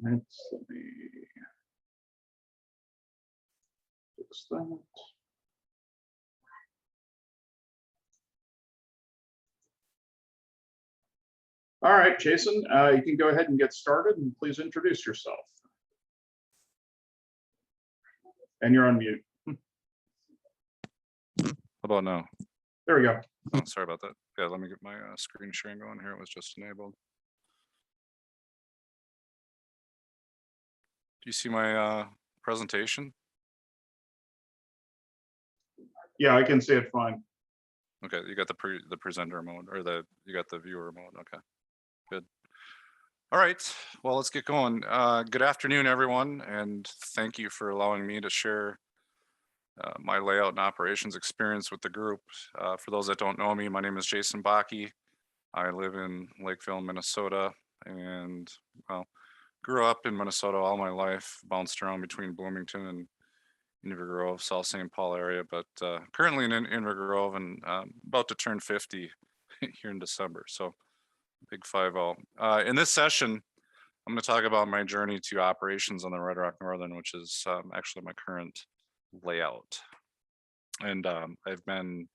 Let me fix that. All right, Jason, you can go ahead and get started, and please introduce yourself. And you're on mute. How about now? There we go. Oh, sorry about that. Yeah, let me get my screen sharing going here. It was just enabled. Do you see my presentation? Yeah, I can see it fine. Okay, you got the presenter mode, or you got the viewer mode. Okay, good. All right, well, let's get going. Good afternoon, everyone, and thank you for allowing me to share my layout and operations experience with the group. For those that don't know me, my name is Jason Bakke. I live in Lakeville, Minnesota, and well, grew up in Minnesota all my life, bounced around between Bloomington and Inver Grove, South St. Paul area, but currently in Inver Grove and about to turn 50 here in December. So big 5-0. In this session, I'm going to talk about my journey to operations on the Red Rock Northern, which is actually my current layout. And I've been,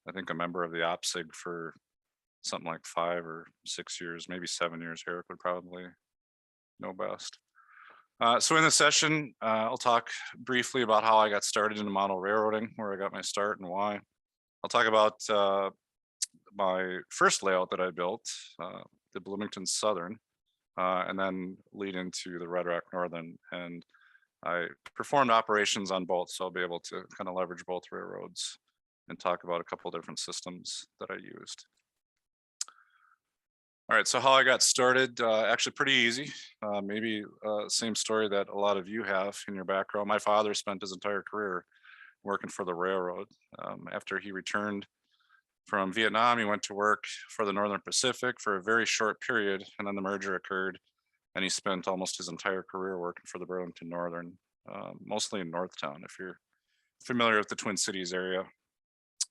I think, a member of the OPSIG for something like 5 or 6 years, maybe 7 years. Eric would probably know best. So in this session, I'll talk briefly about how I got started into model railroading, where I got my start and why. I'll talk about my first layout that I built, the Bloomington Southern, and then lead into the Red Rock Northern. And I performed operations on both, so I'll be able to kind of leverage both railroads and talk about a couple different systems that I used. All right, so how I got started, actually pretty easy. Maybe same story that a lot of you have in your background. My father spent his entire career working for the railroad. After he returned from Vietnam, he went to work for the Northern Pacific for a very short period, and then the merger occurred, and he spent almost his entire career working for the Burlington Northern, mostly in Northtown, if you're familiar with the Twin Cities area.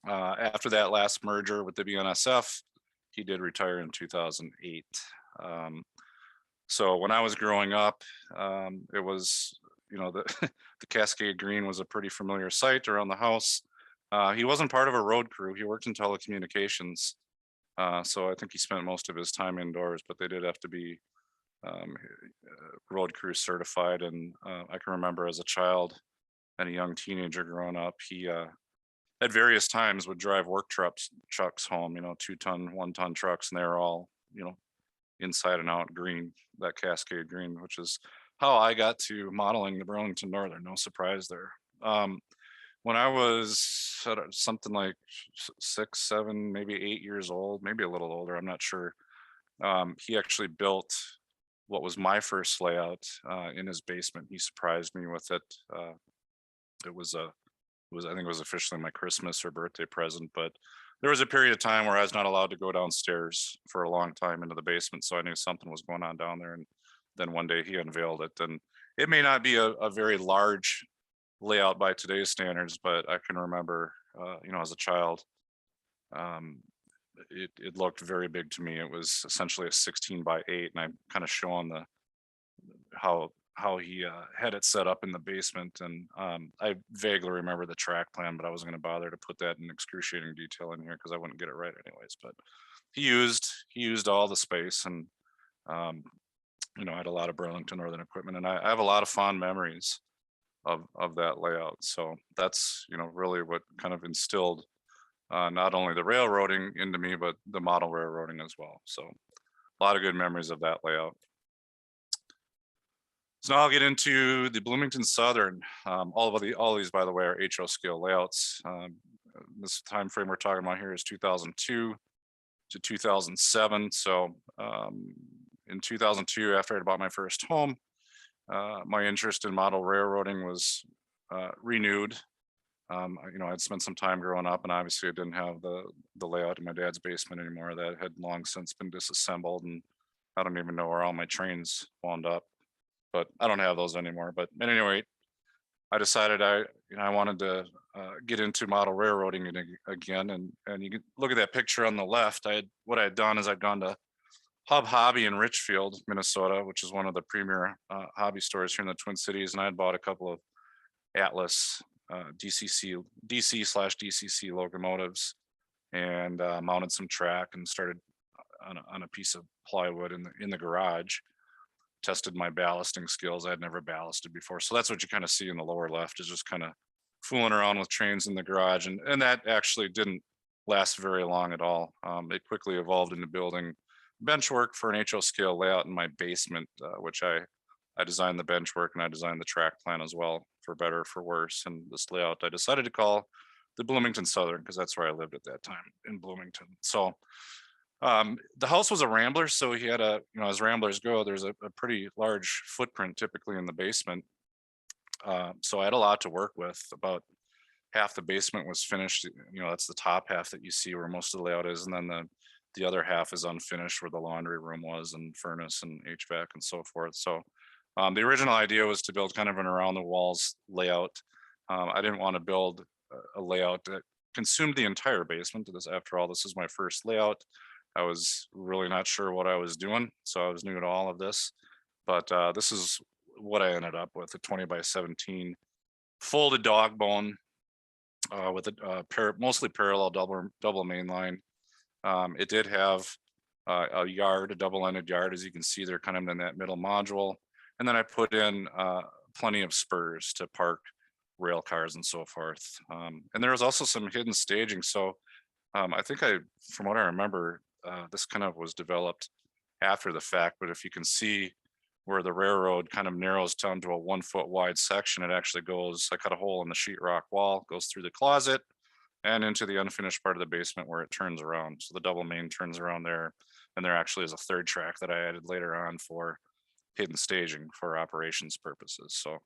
After that last merger with the BNSF, he did retire in 2008. So when I was growing up, it was, the Cascade Green was a pretty familiar sight around the house. He wasn't part of a road crew. He worked in telecommunications. So I think he spent most of his time indoors, but they did have to be road crew certified. And I can remember as a child and a young teenager growing up, he at various times would drive work trucks home, 2-ton, 1-ton trucks, and they were all, inside and out green, that Cascade Green, which is how I got to modeling the Burlington Northern. No surprise there. When I was something like 6, 7, maybe 8 years old, maybe a little older, I'm not sure. He actually built what was my first layout in his basement. He surprised me with it. I think it was officially my Christmas or birthday present, but there was a period of time where I was not allowed to go downstairs for a long time into the basement. So I knew something was going on down there. And then one day he unveiled it, and it may not be a very large layout by today's standards, but I can remember, as a child, it looked very big to me. It was essentially a 16:8, and I'm kind of showing how he had it set up in the basement. And I vaguely remember the track plan, but I wasn't going to bother to put that in excruciating detail in here because I wouldn't get it right anyways. But he used all the space, and I had a lot of Burlington Northern equipment, and I have a lot of fond memories of that layout. So that's really what kind of instilled not only the railroading into me, but the model railroading as well. So a lot of good memories of that layout. So now I'll get into the Bloomington Southern. All these, by the way, are HO scale layouts. This time frame we're talking about here is 2002 to 2007. So in 2002, after I bought my first home, my interest in model railroading was renewed. I'd spent some time growing up, and obviously I didn't have the layout in my dad's basement anymore. That had long since been disassembled, and I don't even know where all my trains wound up. But I don't have those anymore. But at any rate, I decided I wanted to get into model railroading again. And you can look at that picture on the left. What I had done is I'd gone to Hub Hobby in Richfield, Minnesota, which is one of the premier hobby stores here in the Twin Cities. And I had bought a couple of Atlas DC/DCC locomotives and mounted some track and started on a piece of plywood in the garage. Tested my ballasting skills. I had never ballasted before. So that's what you kind of see in the lower left, is just kind of fooling around with trains in the garage. And that actually didn't last very long at all. It quickly evolved into building bench work for an HO scale layout in my basement, which I designed the bench work and I designed the track plan as well, for better or for worse. And this layout I decided to call the Bloomington Southern, because that's where I lived at that time, in Bloomington. So the house was a rambler, so he had a, as ramblers go, there's a pretty large footprint typically in the basement. So I had a lot to work with. About half the basement was finished. That's the top half that you see where most of the layout is, and then the other half is unfinished, where the laundry room was and furnace and HVAC and so forth. So the original idea was to build kind of an around the walls layout. I didn't want to build a layout that consumed the entire basement. After all, this is my first layout. I was really not sure what I was doing, so I was new to all of this. But this is what I ended up with: a 20 by 17 folded dog bone with a mostly parallel double main line. It did have a yard, a double-ended yard, as you can see there, kind of in that middle module. And then I put in plenty of spurs to park rail cars and so forth. And there was also some hidden staging. So I think from what I remember, this kind of was developed after the fact, but if you can see where the railroad kind of narrows down to a 1 foot wide section, it actually goes, I cut a hole in the sheetrock wall, goes through the closet and into the unfinished part of the basement where it turns around. So the double main turns around there, and there actually is a third track that I added later on for hidden staging for operations purposes. So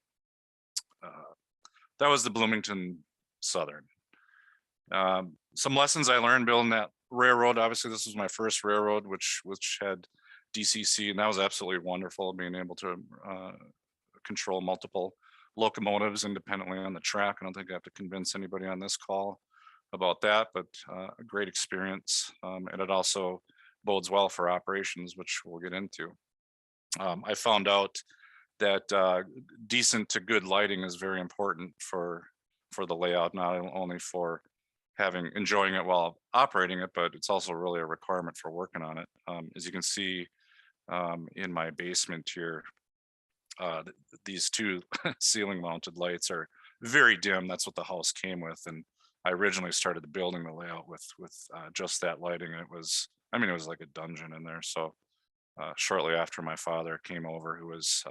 that was the Bloomington Southern. Some lessons I learned building that railroad. Obviously, this was my first railroad, which had DCC, and that was absolutely wonderful, being able to control multiple locomotives independently on the track. I don't think I have to convince anybody on this call about that, but a great experience. And it also bodes well for operations, which we'll get into. I found out that decent to good lighting is very important for the layout, not only for enjoying it while operating it, but it's also really a requirement for working on it. As you can see in my basement here, these two ceiling mounted lights are very dim. That's what the house came with. And I originally started building the layout with just that lighting. It was like a dungeon in there. So shortly after, my father came over, who was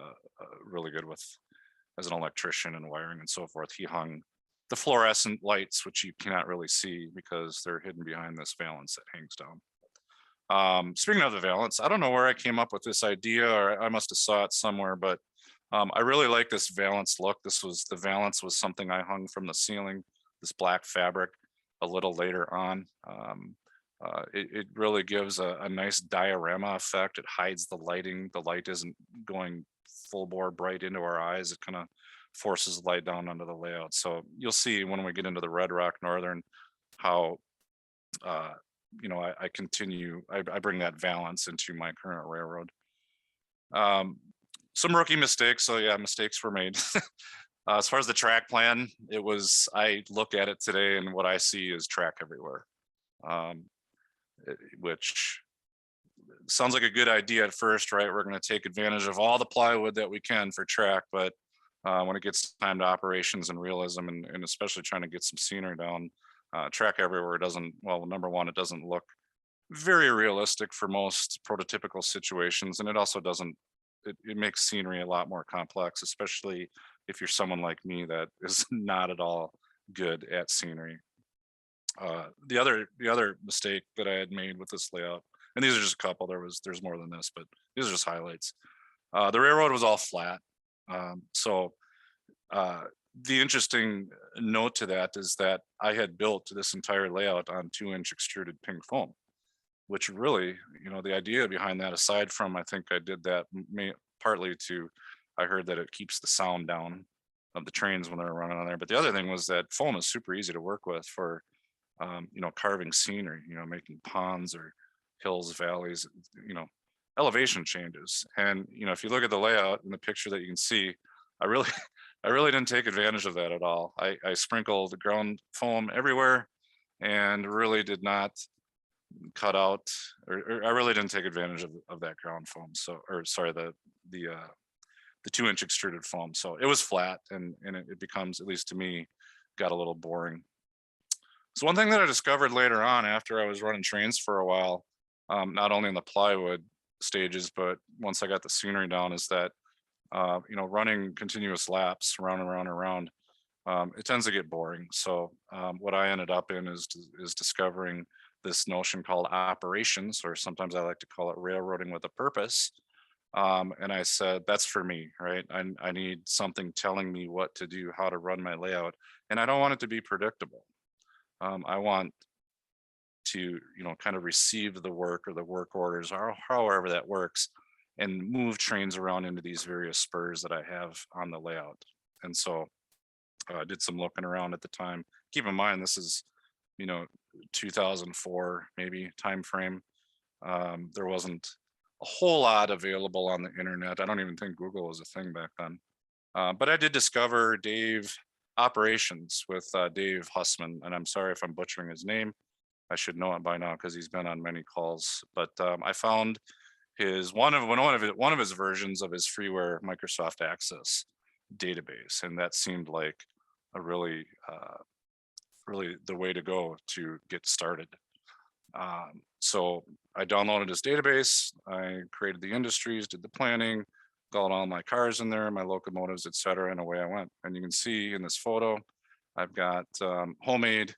really good as an electrician and wiring and so forth. He hung the fluorescent lights, which you cannot really see because they're hidden behind this valance that hangs down. Speaking of the valance, I don't know where I came up with this idea, or I must have saw it somewhere, but I really like this valance look. The valance was something I hung from the ceiling, this black fabric, a little later on. It really gives a nice diorama effect. It hides the lighting. The light isn't going full bore bright into our eyes. It kind of forces light down onto the layout. So you'll see when we get into the Red Rock Northern how I bring that valance into my current railroad. Some rookie mistakes. So yeah, mistakes were made. As far as the track plan, I look at it today and what I see is track everywhere, which sounds like a good idea at first, right? We're going to take advantage of all the plywood that we can for track, but when it gets time to operations and realism, and especially trying to get some scenery down, track everywhere doesn't, well, number one, it doesn't look very realistic for most prototypical situations. And it also doesn't, it makes scenery a lot more complex, especially if you're someone like me that is not at all good at scenery. The other mistake that I had made with this layout, and these are just a couple, there's more than this, but these are just highlights. The railroad was all flat. So the interesting note to that is that I had built this entire layout on 2-inch extruded pink foam, which really, the idea behind that, aside from, I think I did that partly I heard that it keeps the sound down of the trains when they're running on there. But the other thing was that foam is super easy to work with for, carving scenery, making ponds or hills, valleys, elevation changes. And, if you look at the layout in the picture that you can see, I really, I really didn't take advantage of that at all. I sprinkled the ground foam everywhere and really did not cut out, or I really didn't take advantage of that ground foam. So, or sorry, the 2-inch extruded foam. So it was flat, and it becomes, at least to me, got a little boring. So one thing that I discovered later on, after I was running trains for a while, not only in the plywood stages, but once I got the scenery down, is that running continuous laps around and around and around, it tends to get boring. So what I ended up in is discovering this notion called operations, or sometimes I like to call it railroading with a purpose. And I said, that's for me, right? I need something telling me what to do, how to run my layout, and I don't want it to be predictable. I want to, kind of receive the work or the work orders, or however that works, and move trains around into these various spurs that I have on the layout. And so I did some looking around at the time. Keep in mind, this is, 2004 maybe time frame. There wasn't a whole lot available on the internet. I don't even think Google was a thing back then. But I did discover Dave Operations with Dave Hussman, and I'm sorry if I'm butchering his name. I should know it by now because he's been on many calls. But I found his one of his versions of his freeware Microsoft Access database, and that seemed like a really the way to go to get started. So I downloaded his database. I created the industries, did the planning, got all my cars in there, my locomotives, etc., and away I went. And you can see in this photo, I've got homemade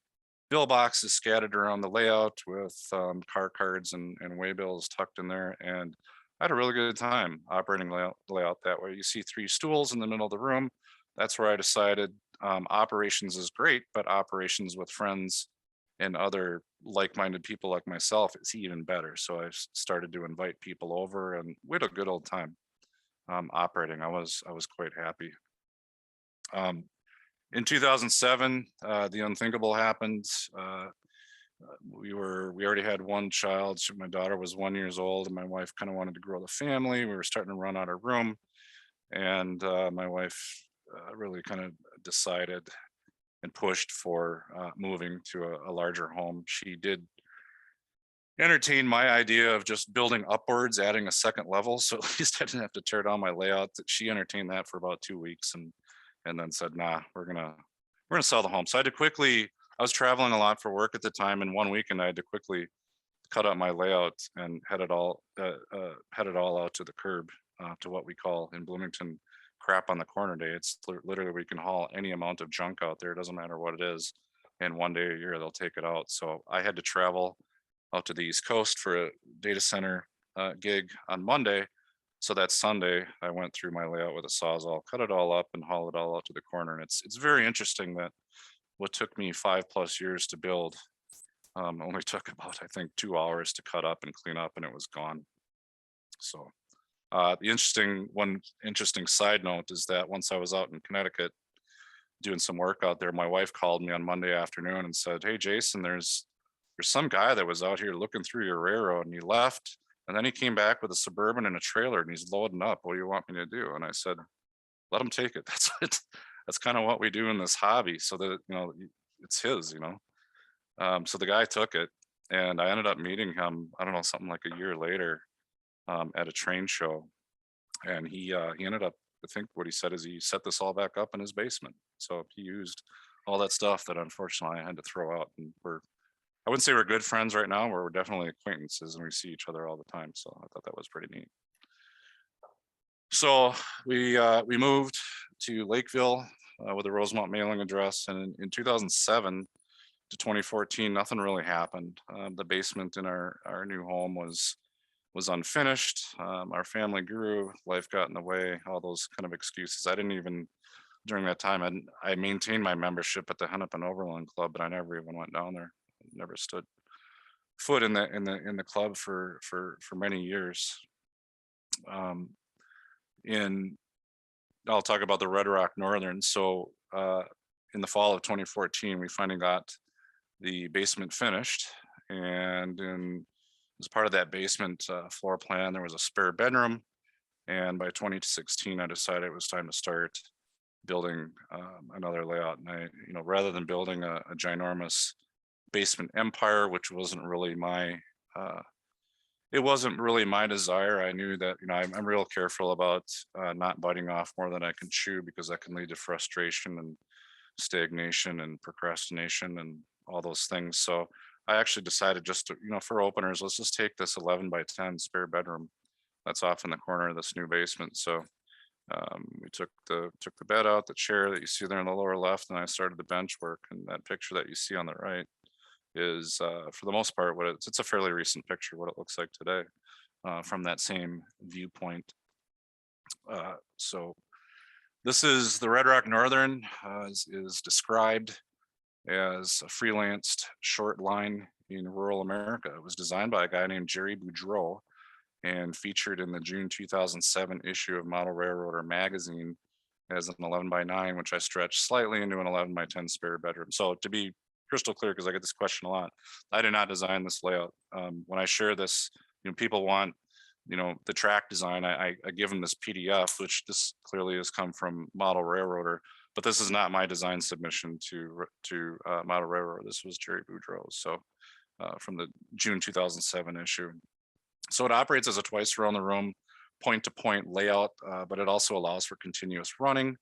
bill boxes scattered around the layout with car cards and waybills tucked in there. And I had a really good time operating layout that way. You see 3 stools in the middle of the room. That's where I decided operations is great, but operations with friends and other like-minded people like myself is even better. So I started to invite people over, and we had a good old time operating. I was quite happy. In 2007, the unthinkable happened. We already had one child. My daughter was 1 year old, and my wife kind of wanted to grow the family. We were starting to run out of room, and my wife really kind of decided and pushed for moving to a larger home. She did entertain my idea of just building upwards, adding a second level, so at least I didn't have to tear down my layout. She entertained that for about 2 weeks, and then said, nah, we're gonna sell the home. So I had to quickly, I was traveling a lot for work at the time, and one weekend I had to quickly cut up my layout and head it all out to the curb, to what we call in Bloomington crap on the corner day. It's literally we can haul any amount of junk out there, it doesn't matter what it is, and one day a year they'll take it out. So I had to travel out to the East Coast for a data center gig on Monday. So that Sunday, I went through my layout with a Sawzall, cut it all up, and haul it all out to the corner. And it's very interesting that what took me 5+ years to build only took about, I think, 2 hours to cut up and clean up, and it was gone. So one interesting side note is that once I was out in Connecticut doing some work out there, my wife called me on Monday afternoon and said, hey, Jason, there's some guy that was out here looking through your railroad, and he left, and then he came back with a Suburban and a trailer, and he's loading up. What do you want me to do? And I said, let him take it. That's kind of what we do in this hobby, so that it's his. So the guy took it, and I ended up meeting him, I don't know, something like a year later, at a train show, and he ended up, I think what he said is he set this all back up in his basement. So he used all that stuff that unfortunately I had to throw out, and I wouldn't say we're good friends right now. We're definitely acquaintances, and we see each other all the time. So I thought that was pretty neat. So we moved to Lakeville with a Rosemont mailing address, and in 2007 to 2014, nothing really happened. The basement in our new home was unfinished. Our family grew, life got in the way, all those kind of excuses. I didn't even, during that time, I maintained my membership at the Hennepin Overland Club, but I never even went down there. Never stood foot in the club for many years. I'll talk about the Red Rock Northern. So in the fall of 2014, we finally got the basement finished, and in as part of that basement floor plan, there was a spare bedroom. And by 2016, I decided it was time to start building another layout. And I, rather than building a ginormous basement empire, which wasn't really my, it wasn't really my desire. I knew that, I'm real careful about not biting off more than I can chew, because that can lead to frustration and stagnation and procrastination and all those things. So I actually decided just to, for openers, let's just take this 11 by 10 spare bedroom that's off in the corner of this new basement. So we took the bed out, the chair that you see there in the lower left, and I started the bench work. And that picture that you see on the right is, for the most part, what it's a fairly recent picture, what it looks like today from that same viewpoint. So this is the Red Rock Northern, is described as a freelanced short line in rural America. It was designed by a guy named Jerry Boudreau and featured in the June 2007 issue of Model Railroader magazine as an 11 by 9, which I stretched slightly into an 11 by 10 spare bedroom. So to be crystal clear, because I get this question a lot, I did not design this layout. When I share this, people want, the track design, I give them this PDF, which this clearly has come from Model Railroader, but this is not my design submission to Model Railroader. This was Jerry Boudreau's, so from the June 2007 issue. So it operates as a twice around the room, point-to-point layout, but it also allows for continuous running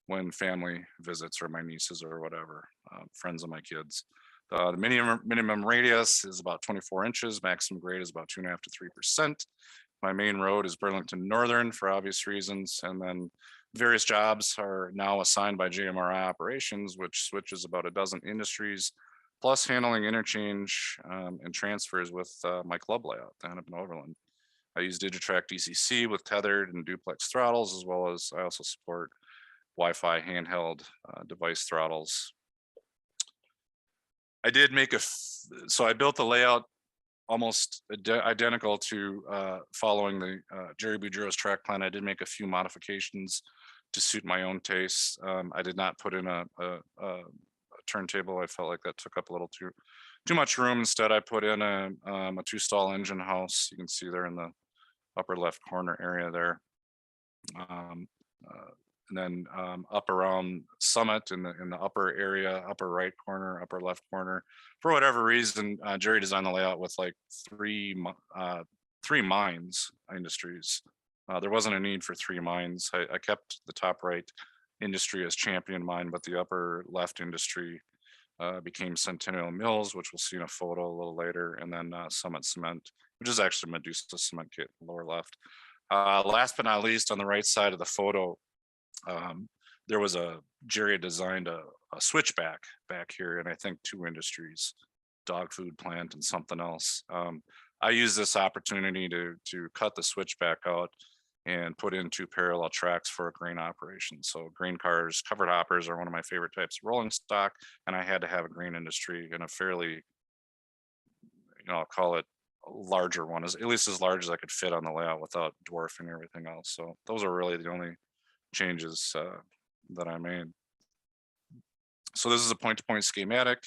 when family visits or my nieces or whatever, friends of my kids. The minimum radius is about 24 inches. Maximum grade is about 2.5 to 3%. My main road is Burlington Northern for obvious reasons. And then various jobs are now assigned by JMRI operations, which switches about a dozen industries, plus handling interchange and transfers with my club layout, the Hennepin Overland. I use Digitrack DCC with tethered and duplex throttles, as well as I also support Wi-Fi handheld device throttles. I did make so I built the layout almost identical to following the Jerry Boudreau's track plan. I did make a few modifications to suit my own tastes. I did not put in a turntable. I felt like that took up a little too much room. Instead, I put in a 2-stall engine house. You can see there in the upper left corner area there. And then up around Summit in the upper area, upper right corner, upper left corner. For whatever reason, Jerry designed the layout with like three mines industries. There wasn't a need for 3 mines. I kept the top right industry as champion mine, but the upper left industry became Centennial Mills, which we'll see in a photo a little later, and then Summit Cement, which is actually Medusa Cement Kit, lower left. Last but not least, on the right side of the photo, there was Jerry had designed a switchback back here, and I think 2 industries, dog food plant and something else. I used this opportunity to cut the switchback out and put in 2 parallel tracks for a grain operation. So grain cars, covered hoppers are one of my favorite types of rolling stock, and I had to have a grain industry in a fairly, I'll call it a larger one, at least as large as I could fit on the layout without dwarfing everything else. So those are really the only changes that I made. So this is a point-to-point schematic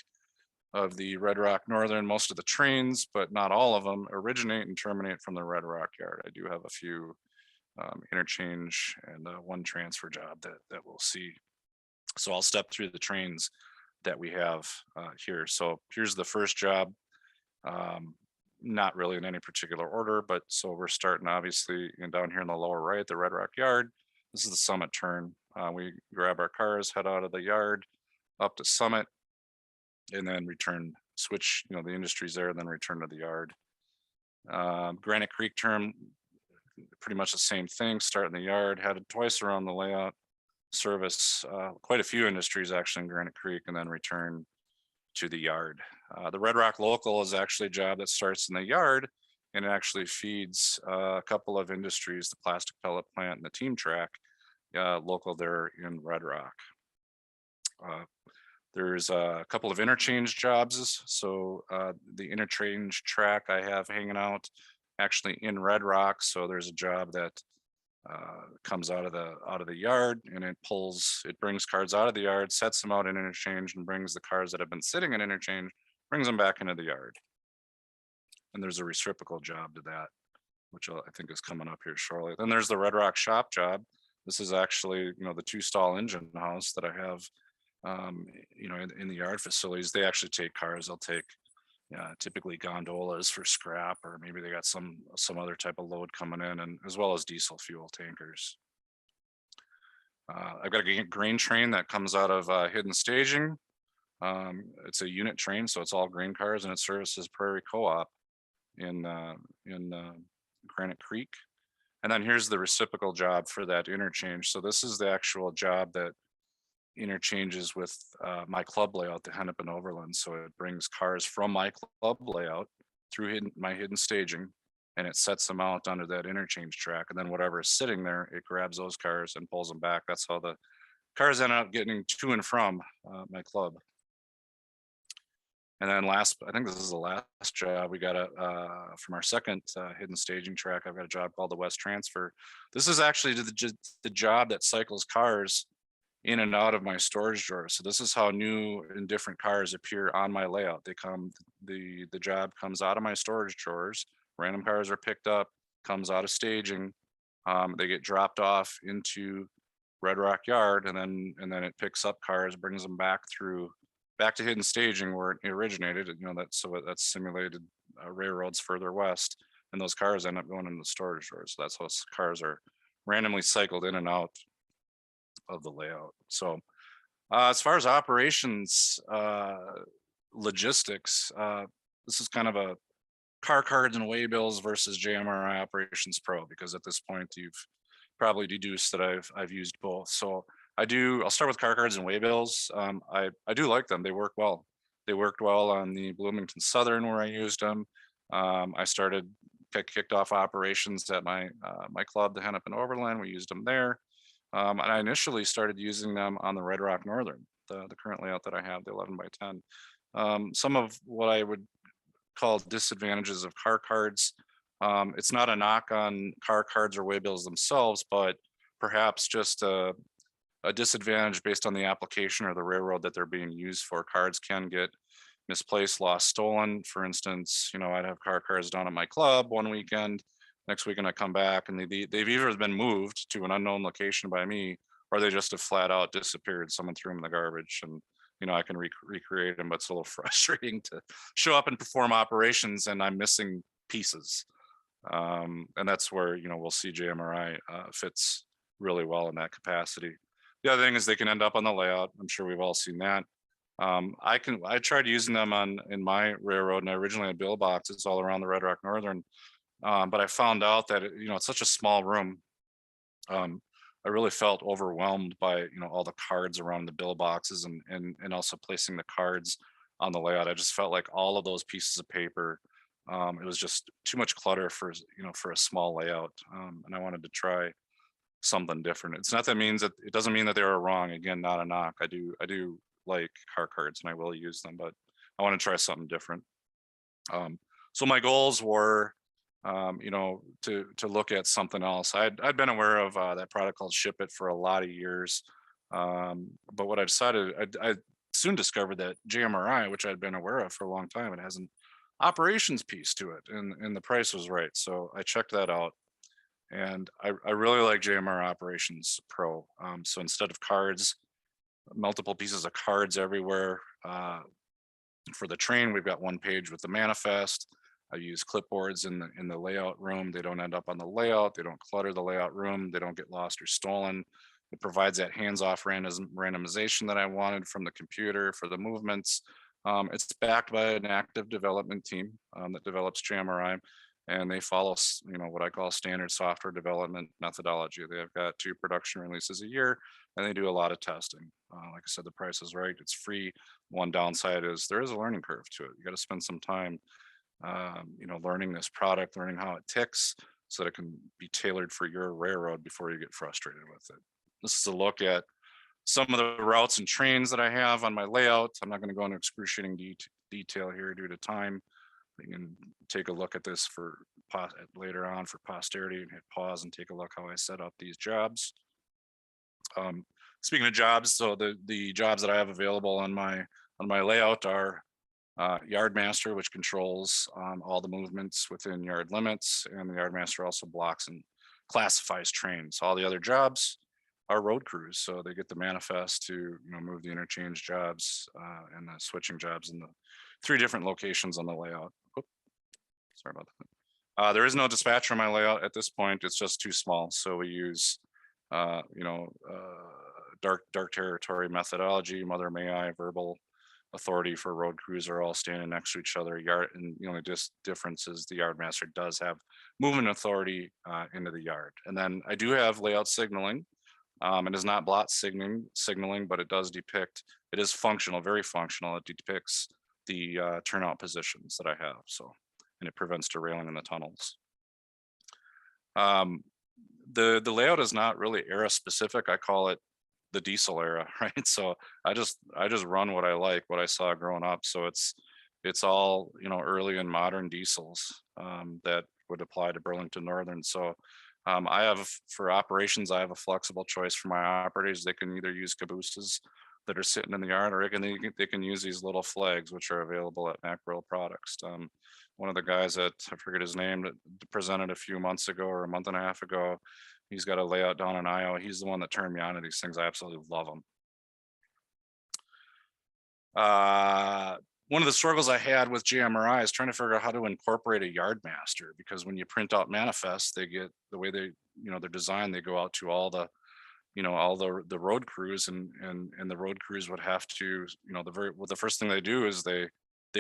of the Red Rock Northern. Most of the trains, but not all of them, originate and terminate from the Red Rock yard. I do have a few interchange and 1 transfer job that we'll see. So I'll step through the trains that we have here. So here's the first job, not really in any particular order, but so we're starting obviously down here in the lower right, the Red Rock yard. This is the Summit turn. We grab our cars, head out of the yard up to Summit, and then return, switch, the industries there, and then return to the yard. Granite Creek turn, pretty much the same thing. Start in the yard, headed twice around the layout, service quite a few industries actually in Granite Creek, and then return to the yard. The Red Rock Local is actually a job that starts in the yard and actually feeds a couple of industries, the plastic pellet plant and the team track, local there in Red Rock. There's a couple of interchange jobs. So the interchange track I have hanging out actually in Red Rock. So there's a job that comes out of the yard, and it brings cars out of the yard, sets them out in interchange, and brings the cars that have been sitting in interchange, brings them back into the yard. and there's a reciprocal job to that, which I think is coming up here shortly. Then there's the Red Rock shop job. This is actually, you know, the 2-stall engine house that I have, you know, in the yard facilities. They actually take cars. They'll take typically gondolas for scrap, or maybe they got some other type of load coming in, and as well as diesel fuel tankers. I've got a grain train that comes out of Hidden Staging. It's a unit train, so it's all grain cars, and it services Prairie Co-op in Granite Creek. And then here's the reciprocal job for that interchange. So this is the actual job that interchanges with my club layout, the Hennepin Overland. So it brings cars from my club layout through my hidden staging, and it sets them out under that interchange track. And then whatever is sitting there, it grabs those cars and pulls them back. That's how the cars end up getting to and from my club. And then last, I think this is the last job we got from our second hidden staging track. I've got a job called the West Transfer. This is actually the job that cycles cars in and out of my storage drawer. So this is how new and different cars appear on my layout. They come, the job comes out of my storage drawers. Random cars are picked up, comes out of staging. They get dropped off into Red Rock Yard, and then it picks up cars, brings them back to hidden staging where it originated. You know, that's simulated railroads further west, and those cars end up going into the storage drawers. So that's how cars are randomly cycled in and out of the layout. So as far as operations logistics, this is kind of a car cards and waybills versus JMRI Operations Pro, because at this point you've probably deduced that I've used both. So I'll start with car cards and waybills. I do like them. They work well. They worked well on the Bloomington Southern where I used them. I kicked off operations at my club, the Hennepin Overland. We used them there. And I initially started using them on the Red Rock Northern, the current layout that I have, the 11 by 10. Some of what I would call disadvantages of car cards. It's not a knock on car cards or waybills themselves, but perhaps just a disadvantage based on the application or the railroad that they're being used for. Cards can get misplaced, lost, stolen. For instance, you know, I'd have car cards down at my club one weekend. Next weekend I come back and they've either been moved to an unknown location by me, or they just have flat out disappeared. Someone threw them in the garbage, and you know, I can recreate them, but it's a little frustrating to show up and perform operations and I'm missing pieces. And that's where, you know, we'll see JMRI fits really well in that capacity. The other thing is they can end up on the layout. I'm sure we've all seen that. I tried using them in my railroad, and I originally had bill boxes all around the Red Rock Northern. But I found out that you know, it's such a small room. I really felt overwhelmed by, you know, all the cards around the bill boxes and also placing the cards on the layout. I just felt like all of those pieces of paper, it was just too much clutter for, you know, for a small layout. And I wanted to try something different. It's not that means that it doesn't mean that they were wrong. Again, not a knock. I do like car cards and I will use them, but I want to try something different. So my goals were, you know, to look at something else. I'd been aware of that product called Ship It for a lot of years. But what I decided, I soon discovered that JMRI, which I'd been aware of for a long time, it has an operations piece to it, and the price was right. So I checked that out, and I really like JMRI Operations Pro. So instead of cards, multiple pieces of cards everywhere. For the train, we've got one page with the manifest. I use clipboards in the layout room. They don't end up on the layout. They don't clutter the layout room. They don't get lost or stolen. It provides that hands-off randomization that I wanted from the computer for the movements. It's backed by an active development team that develops JMRI, and they follow, you know, what I call standard software development methodology. They've got 2 production releases a year, and they do a lot of testing. Like I said, the price is right. It's free. One downside is there is a learning curve to it. You got to spend some time you know, learning this product, learning how it ticks so that it can be tailored for your railroad before you get frustrated with it. This is a look at some of the routes and trains that I have on my layout. I'm not going to go into excruciating detail here due to time. You can take a look at this for later on for posterity and hit pause and take a look how I set up these jobs. Speaking of jobs, so the jobs that I have available on my layout are Yard master, which controls all the movements within yard limits, and the yard master also blocks and classifies trains. All the other jobs are road crews, so they get the manifest to move the interchange jobs and the switching jobs in the 3 different locations on the layout. Oop, sorry about that. There is no dispatcher on my layout at this point. It's just too small, so we use dark territory methodology, mother may I, verbal authority for road crews are all standing next to each other. Yard, and the only difference is the yard master does have movement authority into the yard. And then I do have layout signaling. It is not blot signaling, but it does depict, it is functional, very functional. It depicts the turnout positions that I have. So, and it prevents derailing in the tunnels. The layout is not really era specific. I call it the diesel era, right? So I just run what I like, what I saw growing up. So it's all early and modern diesels that would apply to Burlington Northern. So I have, for operations, I have a flexible choice for my operators. They can either use cabooses that are sitting in the yard, or they can use these little flags, which are available at Macro Products. One of the guys that, I forget his name, that presented a few months ago or a month and a half ago, he's got a layout down in Iowa. He's the one that turned me on to these things. I absolutely love them. One of the struggles I had with JMRI is trying to figure out how to incorporate a yard master, because when you print out manifests, they get the way they, they're designed, they go out to all the, all the road crews, and the road crews would have to, the first thing they do is they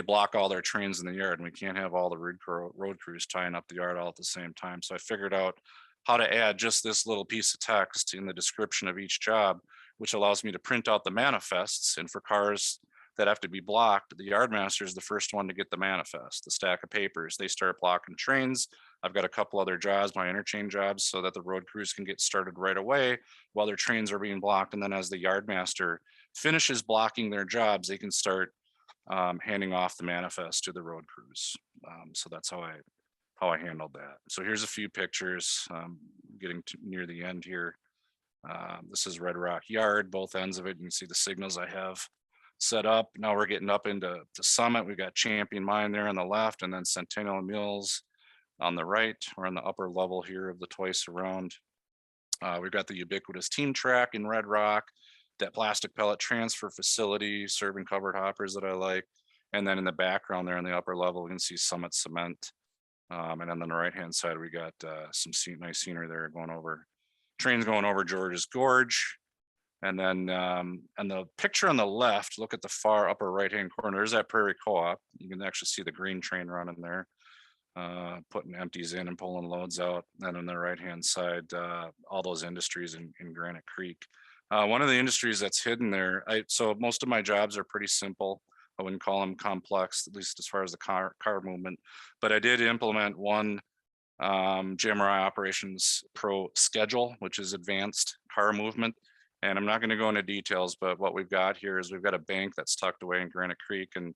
block all their trains in the yard, and we can't have all the road crews tying up the yard all at the same time. So I figured out how to add just this little piece of text in the description of each job, which allows me to print out the manifests. And for cars that have to be blocked, the yard master is the first one to get the manifest, the stack of papers. They start blocking trains. I've got a couple other jobs, my interchange jobs, so that the road crews can get started right away while their trains are being blocked. And then as the yard master finishes blocking their jobs, they can start handing off the manifest to the road crews. So that's how I handled that. So here's a few pictures, getting near the end here. This is Red Rock Yard, both ends of it. You can see the signals I have set up. Now we're getting up into Summit. We've got Champion Mine there on the left, and then Centennial Mills on the right. We're on the upper level here of the twice around. We've got the ubiquitous team track in Red Rock, that plastic pellet transfer facility serving covered hoppers that I like. And then in the background there on the upper level, we can see Summit Cement. And then on the right-hand side, we got some nice scenery there trains going over George's Gorge. And then and the picture on the left, look at the far upper right-hand corner, there's that Prairie Co-op. You can actually see the green train running there, putting empties in and pulling loads out. And on the right-hand side, all those industries in Granite Creek. One of the industries that's hidden there, so most of my jobs are pretty simple. I wouldn't call them complex, at least as far as the car movement, but I did implement one JMRI Operations Pro schedule, which is advanced car movement. And I'm not going to go into details, but what we've got here is we've got a bank that's tucked away in Granite Creek. And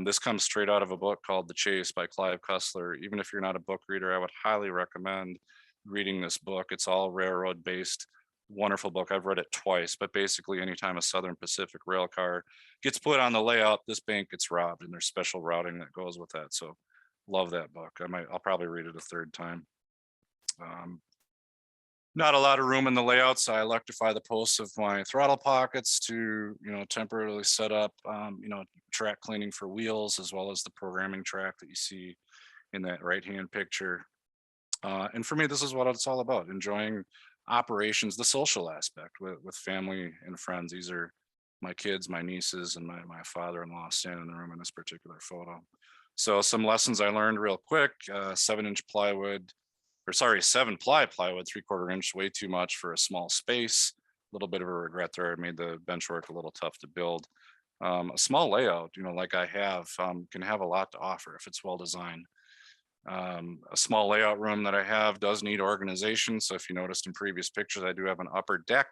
this comes straight out of a book called The Chase by Clive Cussler. Even if you're not a book reader, I would highly recommend reading this book. It's all railroad based. Wonderful book. I've read it twice, but basically anytime a Southern Pacific rail car gets put on the layout, this bank gets robbed, and there's special routing that goes with that. So love that book. I'll probably read it a third time. Not a lot of room in the layout, so I electrify the posts of my throttle pockets to, temporarily set up, track cleaning for wheels, as well as the programming track that you see in that right-hand picture. And for me, this is what it's all about, enjoying operations, the social aspect with family and friends. These are my kids, my nieces, and my father-in-law standing in the room in this particular photo. So some lessons I learned real quick: 7-inch plywood, 7-ply plywood, 3/4 inch, way too much for a small space. A little bit of a regret there. It made the bench work a little tough to build. A small layout, like I have, can have a lot to offer if it's well designed. A small layout room that I have does need organization. So if you noticed in previous pictures, I do have an upper deck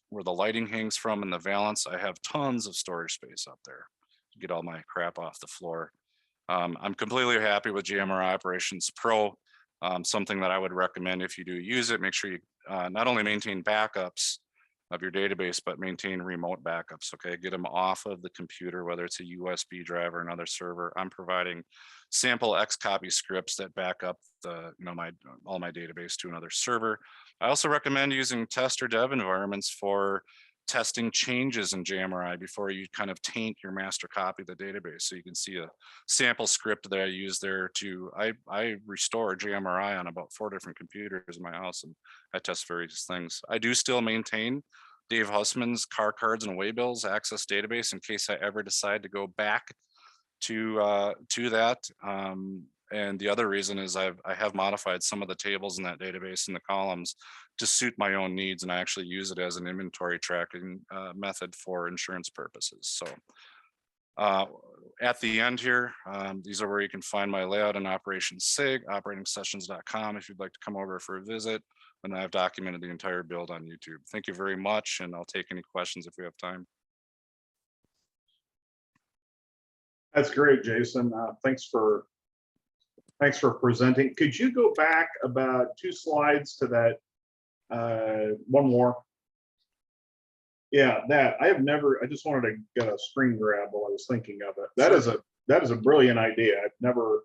where the lighting hangs from, and the valance. I have tons of storage space up there to get all my crap off the floor. I'm completely happy with JMRI Operations Pro. Something that I would recommend if you do use it, make sure you not only maintain backups, of your database, but maintain remote backups. Okay, get them off of the computer, whether it's a USB drive or another server. I'm providing sample Xcopy scripts that back up the, all my database to another server. I also recommend using test or dev environments for testing changes in JMRI before you kind of taint your master copy of the database. So you can see a sample script that I use there to, I restore JMRI on about 4 different computers in my house, and I test various things. I do still maintain Dave Hussman's car cards and waybills access database in case I ever decide to go back to that. And the other reason is I have modified some of the tables in that database and the columns to suit my own needs, and I actually use it as an inventory tracking method for insurance purposes. So at the end here, these are where you can find my layout and operations SIG, operatingsessions.com, if you'd like to come over for a visit. And I've documented the entire build on YouTube. Thank you very much, and I'll take any questions if we have time. That's great, Jason. Thanks for presenting. Could you go back about 2 slides to that? One more. Yeah, that I just wanted to get a screen grab while I was thinking of it. That is a brilliant idea. I've never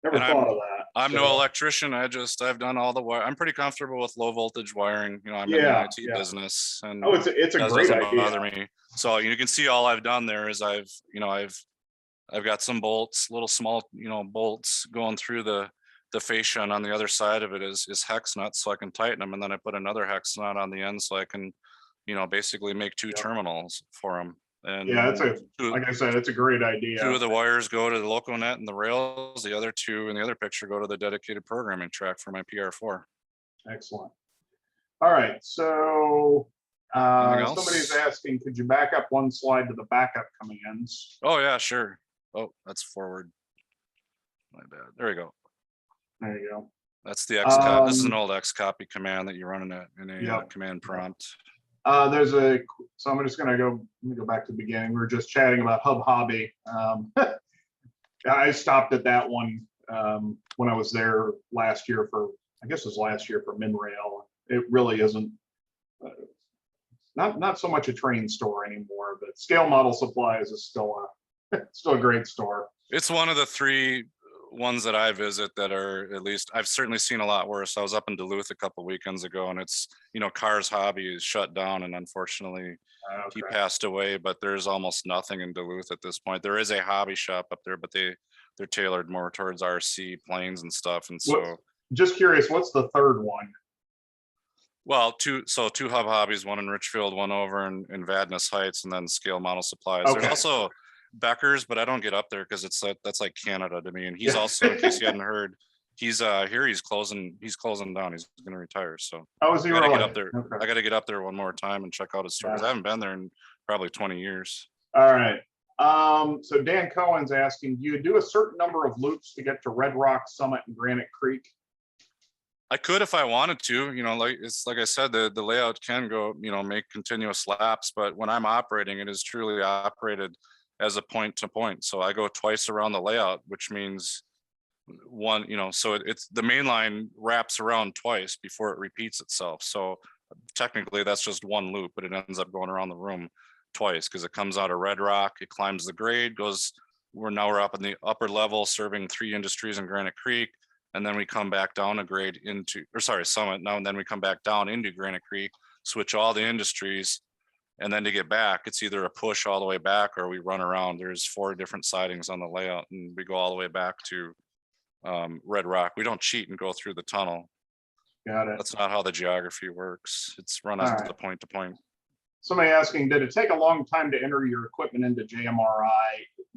thought of that. I'm no electrician. I've done all the wire. I'm pretty comfortable with low voltage wiring. I'm in the IT business, and it's a great idea. Bother me. So you can see all I've done there is I've got some bolts, little small bolts going through the fascia, and on the other side of it is hex nuts, so I can tighten them, and then I put another hex nut on the end so I can basically make 2 terminals for them. And yeah, like I said, it's a great idea. 2 of the wires go to the LocoNet and the rails. The other 2 in the other picture go to the dedicated programming track for my PR4. Excellent. All right, so somebody's asking, could you back up 1 slide to the backup commands? Oh yeah, sure. Oh, that's forward. My bad. There we go. There you go. That's the Xcopy. This is an old Xcopy command that you run in a command prompt. So I'm just gonna let me go back to the beginning. We were just chatting about Hub Hobby. I stopped at that one when I was there last year for MinRail. It really isn't not so much a train store anymore, but Scale Model Supplies is still a great store. It's one of the 3 ones that I visit that are, at least I've certainly seen a lot worse. I was up in Duluth a couple weekends ago, and it's Cars Hobby is shut down, and unfortunately he passed away, but there's almost nothing in Duluth at this point. There is a hobby shop up there, but they're tailored more towards RC planes and stuff. And so just curious, what's the 3rd one? Well, 2 Hub Hobbies, one in Richfield, one over in Vadnais Heights, and then Scale Model Supplies. There's also Becker's, but I don't get up there because that's like Canada to me. And he's also, in case you hadn't heard, he's closing down. He's going to retire. So is he really? Get up there. Okay. I got to get up there one more time and check out his stores. I haven't been there in probably 20 years. All right. So Dan Cohen's asking, do you do a certain number of loops to get to Red Rock, Summit, and Granite Creek? I could if I wanted to, like I said, the layout can go, make continuous laps, but when I'm operating, it is truly operated as a point to point. So I go twice around the layout, which means one, so it's the main line wraps around twice before it repeats itself. So technically that's just 1 loop, but it ends up going around the room twice because it comes out of Red Rock, it climbs the grade, we're up in the upper level serving 3 industries in Granite Creek. And then we come back down a grade Summit now, and then we come back down into Granite Creek, switch all the industries. And then to get back, it's either a push all the way back or we run around. There's 4 different sidings on the layout, and we go all the way back to Red Rock. We don't cheat and go through the tunnel. Got it. That's not how the geography works. It's run as the point to point. Somebody asking, did it take a long time to enter your equipment into JMRI?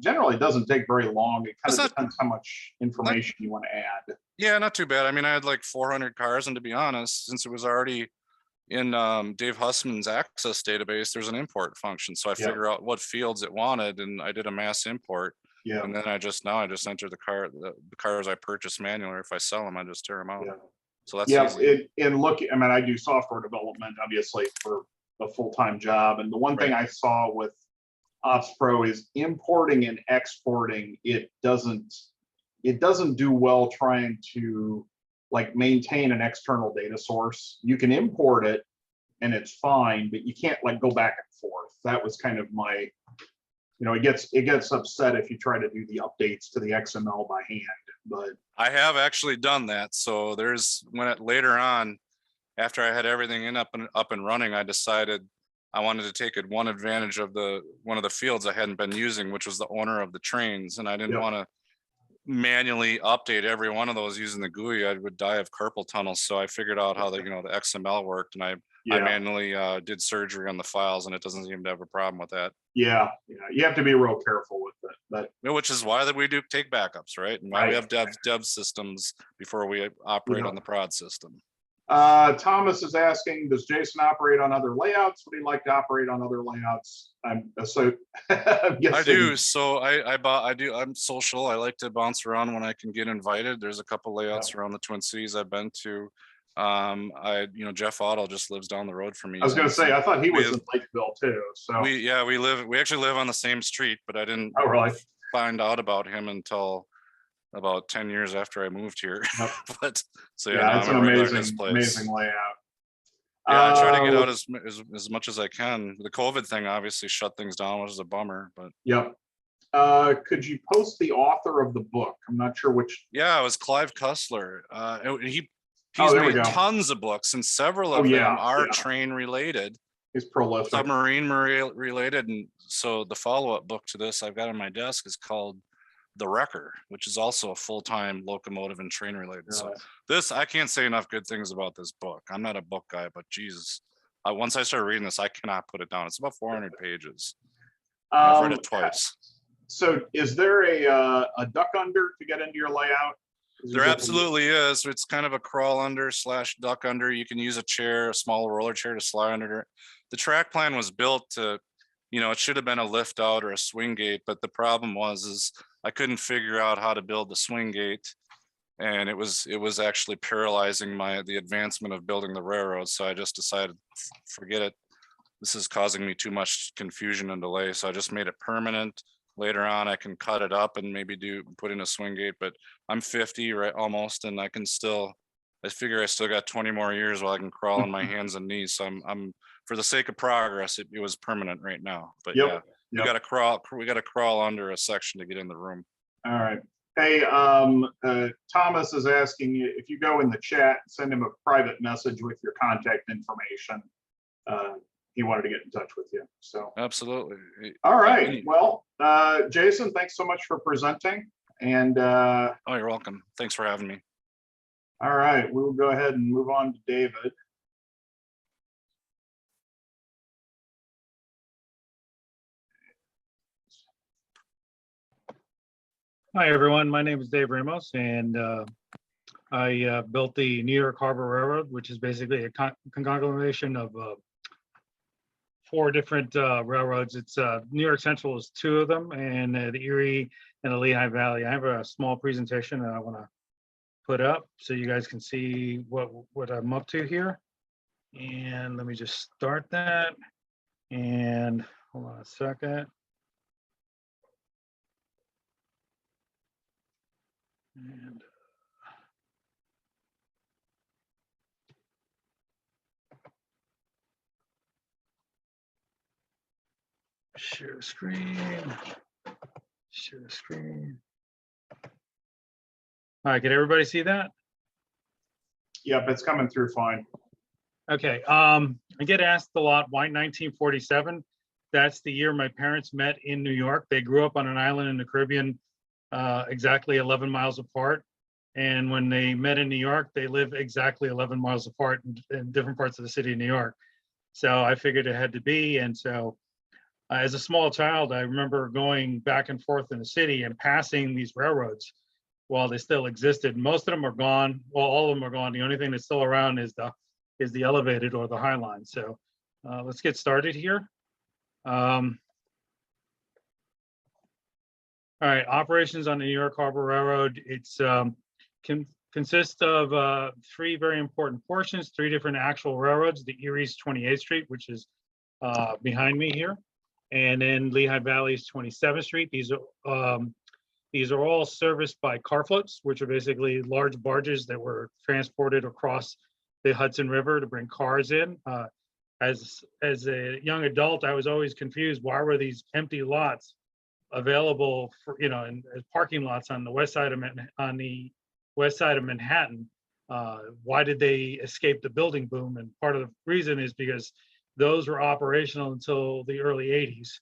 Generally, it doesn't take very long. It kind of depends how much information you want to add. Yeah, not too bad. I mean, I had like 400 cars, and to be honest, since it was already in Dave Hussman's access database, there's an import function. So I figure out what fields it wanted, and I did a mass import. Yeah. And then I just enter the cars I purchase manually, or if I sell them, I just tear them out. Yeah. So that's easy. I do software development, obviously, for a full-time job. And the one thing I saw with Ops Pro is importing and exporting. It doesn't do well trying to maintain an external data source. You can import it, and it's fine, but you can't like go back and forth. That was kind of my, it gets upset if you try to do the updates to the XML by hand, but I have actually done that. So later on, after I had everything up and running, I decided I wanted to take one advantage of one of the fields I hadn't been using, which was the owner of the trains. And I didn't Yep. want to manually update every one of those using the GUI. I would die of carpal tunnel. So I figured out how the XML worked, and I manually did surgery on the files, and it doesn't seem to have a problem with that. Yeah, you have to be real careful with it, but which is why that we do take backups, right? And why we have dev systems before we operate on the prod system. Thomas is asking, does Jason operate on other layouts? Would he like to operate on other layouts? I do. So I'm social. I like to bounce around when I can get invited. There's a couple layouts around the Twin Cities I've been to. Jeff Otto just lives down the road from me. I was going to say, I thought he was in Lakeville too. So we actually live on the same street, but I didn't find out about him until about 10 years after I moved here. Yep. But so it's an amazing layout. Yeah, I try to get out as much as I can. The COVID thing obviously shut things down, which is a bummer. But yep. Could you post the author of the book? I'm not sure which. Yeah, it was Clive Cussler. He's made tons of books, and several of them are train related. He's prolific. Submarine related, and so the follow-up book to this I've got on my desk is called The Wrecker, which is also a full-time locomotive and train related. So I can't say enough good things about this book. I'm not a book guy, but Jesus, once I started reading this, I cannot put it down. It's about 400 pages. I've read it twice. So is there a duck under to get into your layout? There absolutely is. It's kind of a crawl under / duck under. You can use a small roller chair to slide under it. The track plan was built to, it should have been a lift out or a swing gate, but the problem is I couldn't figure out how to build the swing gate, and it was actually paralyzing the advancement of building the railroad. So I just decided, forget it. This is causing me too much confusion and delay. So I just made it permanent. Later on, I can cut it up and maybe put in a swing gate, but I'm 50 almost, and I figure I still got 20 more years while I can crawl on my hands and knees. So I'm for the sake of progress, it was permanent right now. But we got to crawl under a section to get in the room. All right. Hey, Thomas is asking you if you go in the chat, send him a private message with your contact information. He wanted to get in touch with you. So absolutely. All right. Well, Jason, thanks so much for presenting. And you're welcome. Thanks for having me. All right, we'll go ahead and move on to David. Hi, everyone. My name is Dave Ramos, and I built the New York Harbor Railroad, which is basically a conglomeration of 4 different railroads. It's New York Central is 2 of them, and the Erie and the Lehigh Valley. I have a small presentation that I want to put up so you guys can see what I'm up to here. And let me just start that. And hold on a second. And share screen. Share screen. All right, can everybody see that? Yep, it's coming through fine. Okay, I get asked a lot, why 1947? That's the year my parents met in New York. They grew up on an island in the Caribbean, exactly 11 miles apart. And when they met in New York, they live exactly 11 miles apart in different parts of the city of New York. So I figured it had to be. And so as a small child, I remember going back and forth in the city and passing these railroads while they still existed. Most of them are gone. Well, all of them are gone. The only thing that's still around is the elevated or the High Line. So let's get started here. All right, operations on the New York Harbor Railroad. It's consists of 3 very important portions, 3 different actual railroads. The Erie's 28th Street, which is behind me here, and then Lehigh Valley's 27th Street. These are all serviced by car floats, which are basically large barges that were transported across the Hudson River to bring cars in. as a young adult, I was always confused. Why were these empty lots available for, as parking lots on the west side of Manhattan? Why did they escape the building boom? And part of the reason is because those were operational until the early 80s.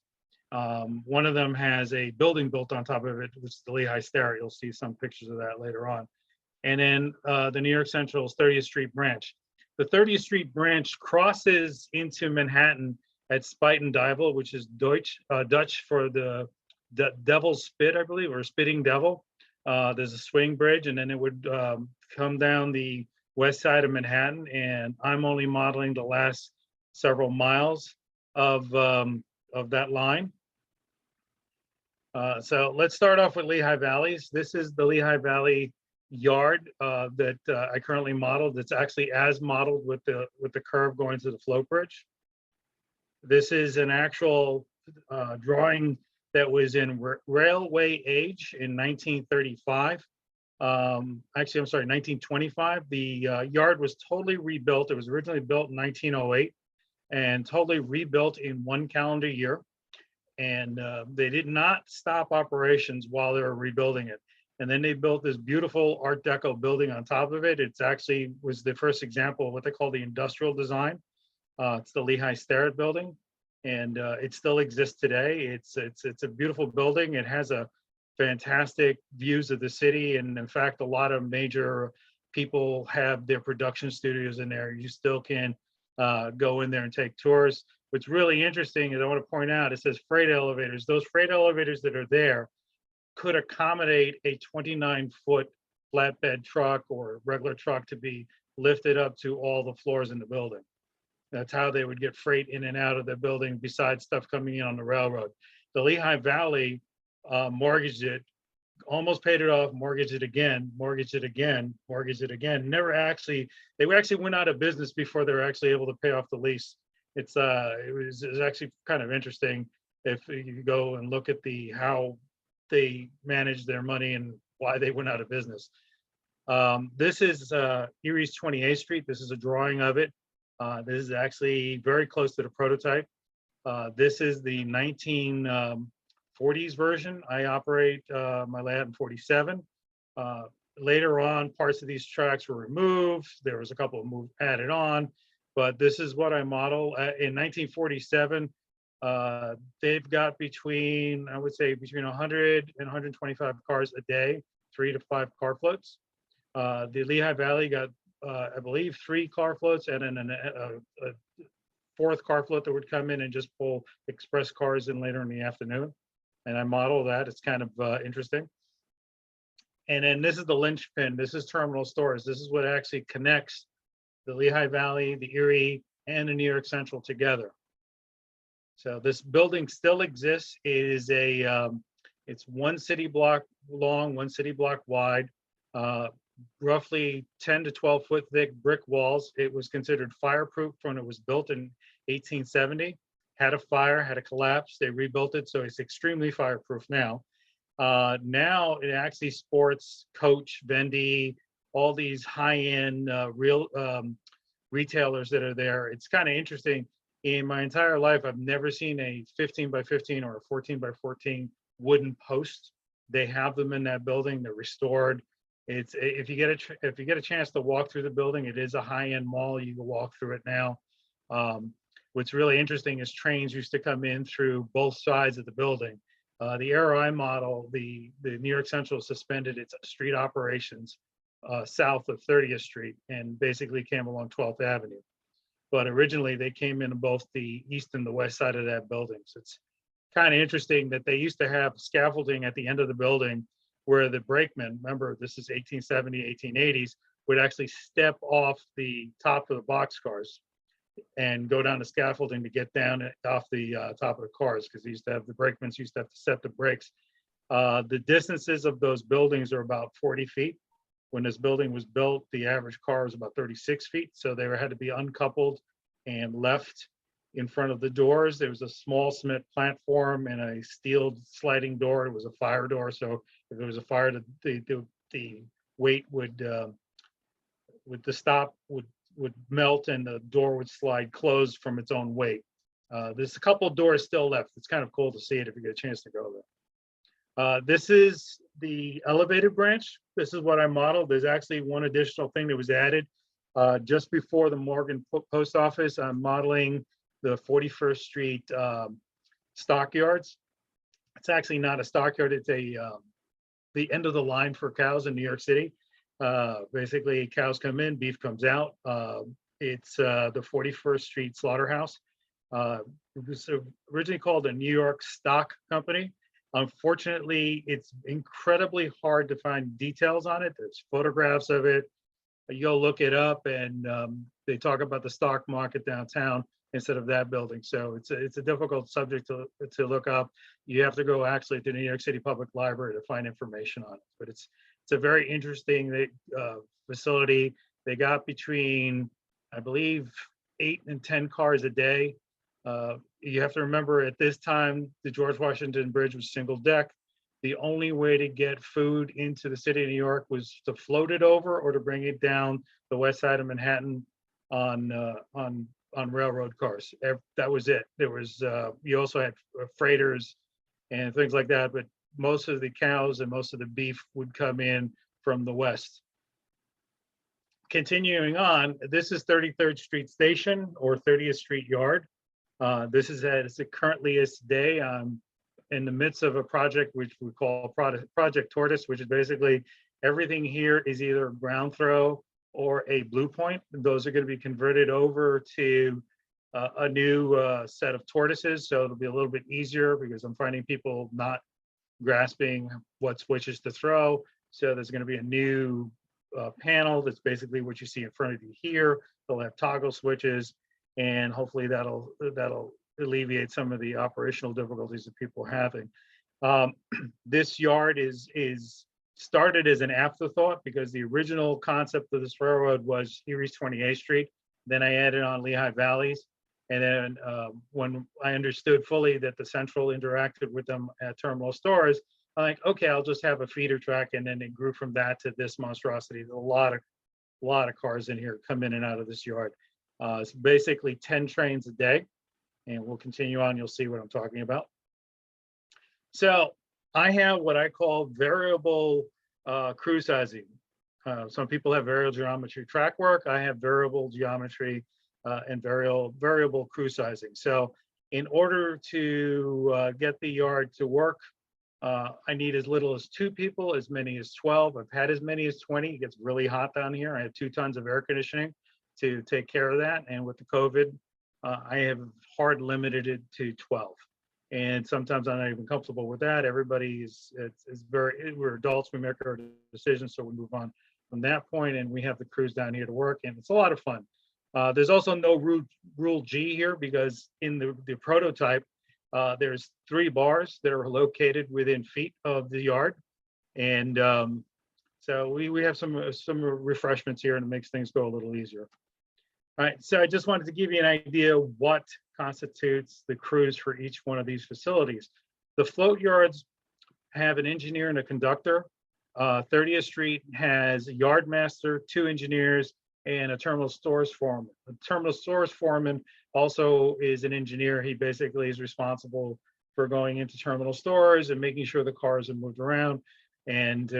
One of them has a building built on top of it, which is the Lehigh Stair. You'll see some pictures of that later on. And then the New York Central's 30th Street branch. The 30th Street branch crosses into Manhattan at Spuyten Duyvil, which is Dutch for the devil's spit, I believe, or spitting devil. There's a swing bridge, and then it would come down the west side of Manhattan. And I'm only modeling the last several miles of that line. So let's start off with Lehigh Valleys. This is the Lehigh Valley yard that I currently modeled. It's actually as modeled with the curve going to the float bridge. This is an actual drawing that was in railway age in 1935. Actually, I'm sorry, 1925. The yard was totally rebuilt. It was originally built in 1908 and totally rebuilt in one calendar year. And they did not stop operations while they were rebuilding it. And then they built this beautiful Art Deco building on top of it. It's actually was the first example of what they call the industrial design. It's the Lehigh Stair building, and it still exists today. It's a beautiful building. It has a fantastic views of the city, and in fact, a lot of major people have their production studios in there. You still can go in there and take tours. What's really interesting is I want to point out, it says freight elevators. Those freight elevators that are there could accommodate a 29-foot flatbed truck or regular truck to be lifted up to all the floors in the building. That's how they would get freight in and out of the building besides stuff coming in on the railroad. The Lehigh Valley mortgaged it, almost paid it off, mortgaged it again, mortgaged it again, mortgaged it again. Never actually, they actually went out of business before they were actually able to pay off the lease. It was actually kind of interesting if you go and look at how they managed their money and why they went out of business. This is Erie's 28th Street. This is a drawing of it. This is actually very close to the prototype. This is the 1940s version. I operate my lab in 47. Later on, parts of these tracks were removed. There was a couple of added on, but this is what I model. In 1947, they've got between, I would say, between 100 and 125 cars a day, 3 to 5 car floats. The Lehigh Valley got, I believe, 3 car floats and then a 4th car float that would come in and just pull express cars in later in the afternoon. And I model that. It's kind of interesting. And then this is the linchpin. This is terminal stores. This is what actually connects the Lehigh Valley, the Erie, and the New York Central together. So this building still exists. It is it's 1 city block long, 1 city block wide, roughly 10 to 12 foot thick brick walls. It was considered fireproof when it was built in 1870. Had a fire, had a collapse. They rebuilt it, so it's extremely fireproof now. Now it actually sports Coach, Vendy, all these high-end real retailers that are there. It's kind of interesting. In my entire life, I've never seen a 15 by 15 or a 14 by 14 wooden post. They have them in that building. They're restored. It's if you get a chance to walk through the building, it is a high-end mall. You can walk through it now. What's really interesting is trains used to come in through both sides of the building. The ROI model, the New York Central suspended its street operations south of 30th Street and basically came along 12th Avenue. But originally they came in both the east and the west side of that building. So it's kind of interesting that they used to have scaffolding at the end of the building where the brakemen, remember this is 1870, 1880s, would actually step off the top of the boxcars and go down the scaffolding to get down off the top of the cars, because they used to have the brakemen used to have to set the brakes. The distances of those buildings are about 40 feet. When this building was built, the average car was about 36 feet. So they had to be uncoupled and left in front of the doors. There was a small cement platform and a steel sliding door. It was a fire door. So if there was a fire, the weight would, the stop would would melt and the door would slide closed from its own weight. There's a couple of doors still left. It's kind of cool to see it if you get a chance to go there. This is the elevated branch. This is what I modeled. There's actually one additional thing that was added just before the Morgan Post Office. I'm modeling the 41st Street stockyards. It's actually not a stockyard. It's the end of the line for cows in New York City. Basically, cows come in, beef comes out. It's the 41st Street Slaughterhouse. It was originally called a New York Stock Company. Unfortunately, it's incredibly hard to find details on it. There's photographs of it. You go look it up, and they talk about the stock market downtown instead of that building. So it's a difficult subject to look up. You have to go actually to the New York City Public Library to find information on it. But it's a very interesting facility. They got between, I believe, 8 and 10 cars a day. You have to remember at this time, the George Washington Bridge was single deck. The only way to get food into the city of New York was to float it over or to bring it down the west side of Manhattan on railroad cars. That was it. There was, you also had freighters and things like that, but most of the cows and most of the beef would come in from the west. Continuing on, this is 33rd Street Station or 30th Street Yard. This is as it currently is today. In the midst of a project which we call Project Tortoise, which is basically everything here is either ground throw or a blue point. Those are going to be converted over to a new set of tortoises. So it'll be a little bit easier because I'm finding people not grasping what switches to throw. So there's going to be a new panel that's basically what you see in front of you here. They'll have toggle switches, and hopefully that'll alleviate some of the operational difficulties that people are having. This yard is started as an afterthought because the original concept of this railroad was here East 28th Street. Then I added on Lehigh Valleys. And then when I understood fully that the Central interacted with them at terminal stores, I'm like, okay, I'll just have a feeder track. And then it grew from that to this monstrosity. There's a lot of cars in here come in and out of this yard. It's basically 10 trains a day. And we'll continue on, you'll see what I'm talking about. So I have what I call variable crew sizing. Some people have variable geometry track work. I have variable geometry and variable crew sizing. So in order to get the yard to work, I need as little as 2 people, as many as 12. I've had as many as 20. It gets really hot down here. I have 2 tons of air conditioning to take care of that. And with the COVID, I have hard limited it to 12. And sometimes I'm not even comfortable with that. Everybody is we're adults, we make our decisions, so we move on from that point, and we have the crews down here to work, and it's a lot of fun. There's also no rule G here because in the prototype, there's 3 bars that are located within feet of the yard. And so we have some refreshments here, and it makes things go a little easier. All right, so I just wanted to give you an idea what constitutes the crews for each one of these facilities. The float yards have an engineer and a conductor. 30th Street has a yard master, 2 engineers, and a terminal stores foreman. The terminal stores foreman also is an engineer. He basically is responsible for going into terminal stores and making sure the cars are moved around. And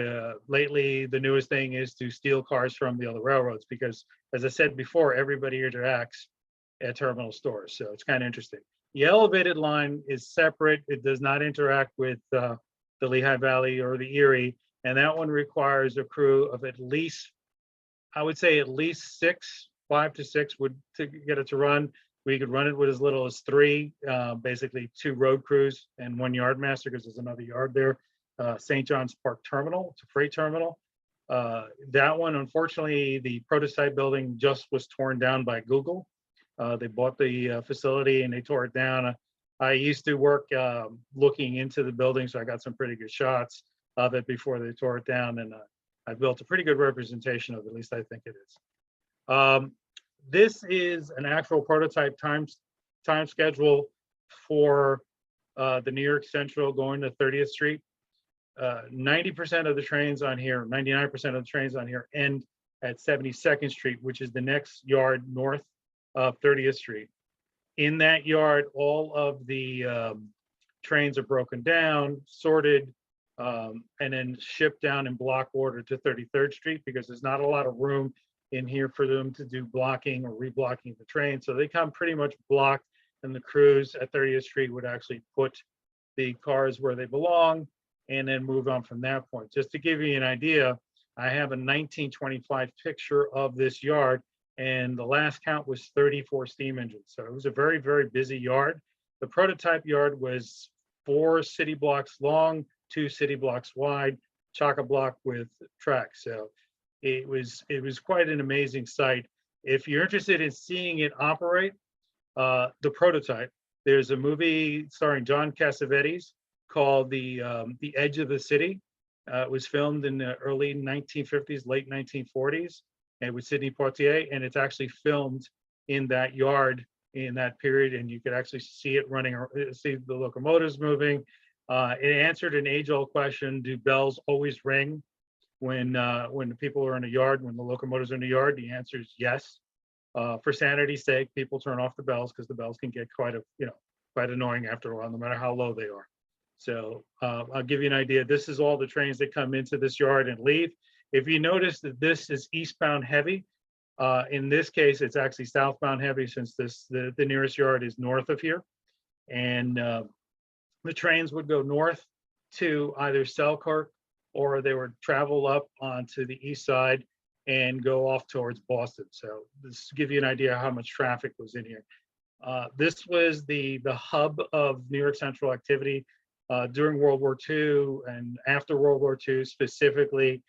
lately, the newest thing is to steal cars from the other railroads because, as I said before, everybody interacts at terminal stores. So it's kind of interesting. The elevated line is separate. It does not interact with the Lehigh Valley or the Erie. And that one requires a crew of at least, I would say at least 6, 5 to 6 to get it to run. We could run it with as little as 3, basically 2 road crews and 1 yard master because there's another yard there. St. John's Park Terminal, it's a freight terminal. That one, unfortunately, the prototype building just was torn down by Google. They bought the facility and they tore it down. I used to work looking into the building, so I got some pretty good shots of it before they tore it down, and I built a pretty good representation of it, at least I think it is. This is an actual prototype time schedule for the New York Central going to 30th Street. 90% of the trains on here, 99% of the trains on here end at 72nd Street, which is the next yard north of 30th Street. In that yard, all of the trains are broken down, sorted, and then shipped down in block order to 33rd Street because there's not a lot of room in here for them to do blocking or reblocking the train. So they come pretty much blocked, and the crews at 30th Street would actually put the cars where they belong and then move on from that point. Just to give you an idea, I have a 1925 picture of this yard, and the last count was 34 steam engines. So it was a very, very busy yard. The prototype yard was 4 city blocks long, 2 city blocks wide, chock-a-block with tracks. So it was quite an amazing sight. If you're interested in seeing it operate, the prototype, there's a movie starring John Cassavetes called The Edge of the City. It was filmed in the early 1950s, late 1940s, and with Sidney Poitier, and it's actually filmed in that yard in that period, and you could actually see it running, see the locomotives moving. It answered an age-old question: do bells always ring when the people are in a yard, when the locomotives are in the yard? The answer is yes. For sanity's sake, people turn off the bells because the bells can get quite annoying after a while, no matter how low they are. So I'll give you an idea. This is all the trains that come into this yard and leave. If you notice that this is eastbound heavy, in this case, it's actually southbound heavy since the nearest yard is north of here. And the trains would go north to either Selkirk, or they would travel up onto the east side and go off towards Boston. So this to give you an idea how much traffic was in here. This was the hub of New York Central activity during World War II and after World War II, specifically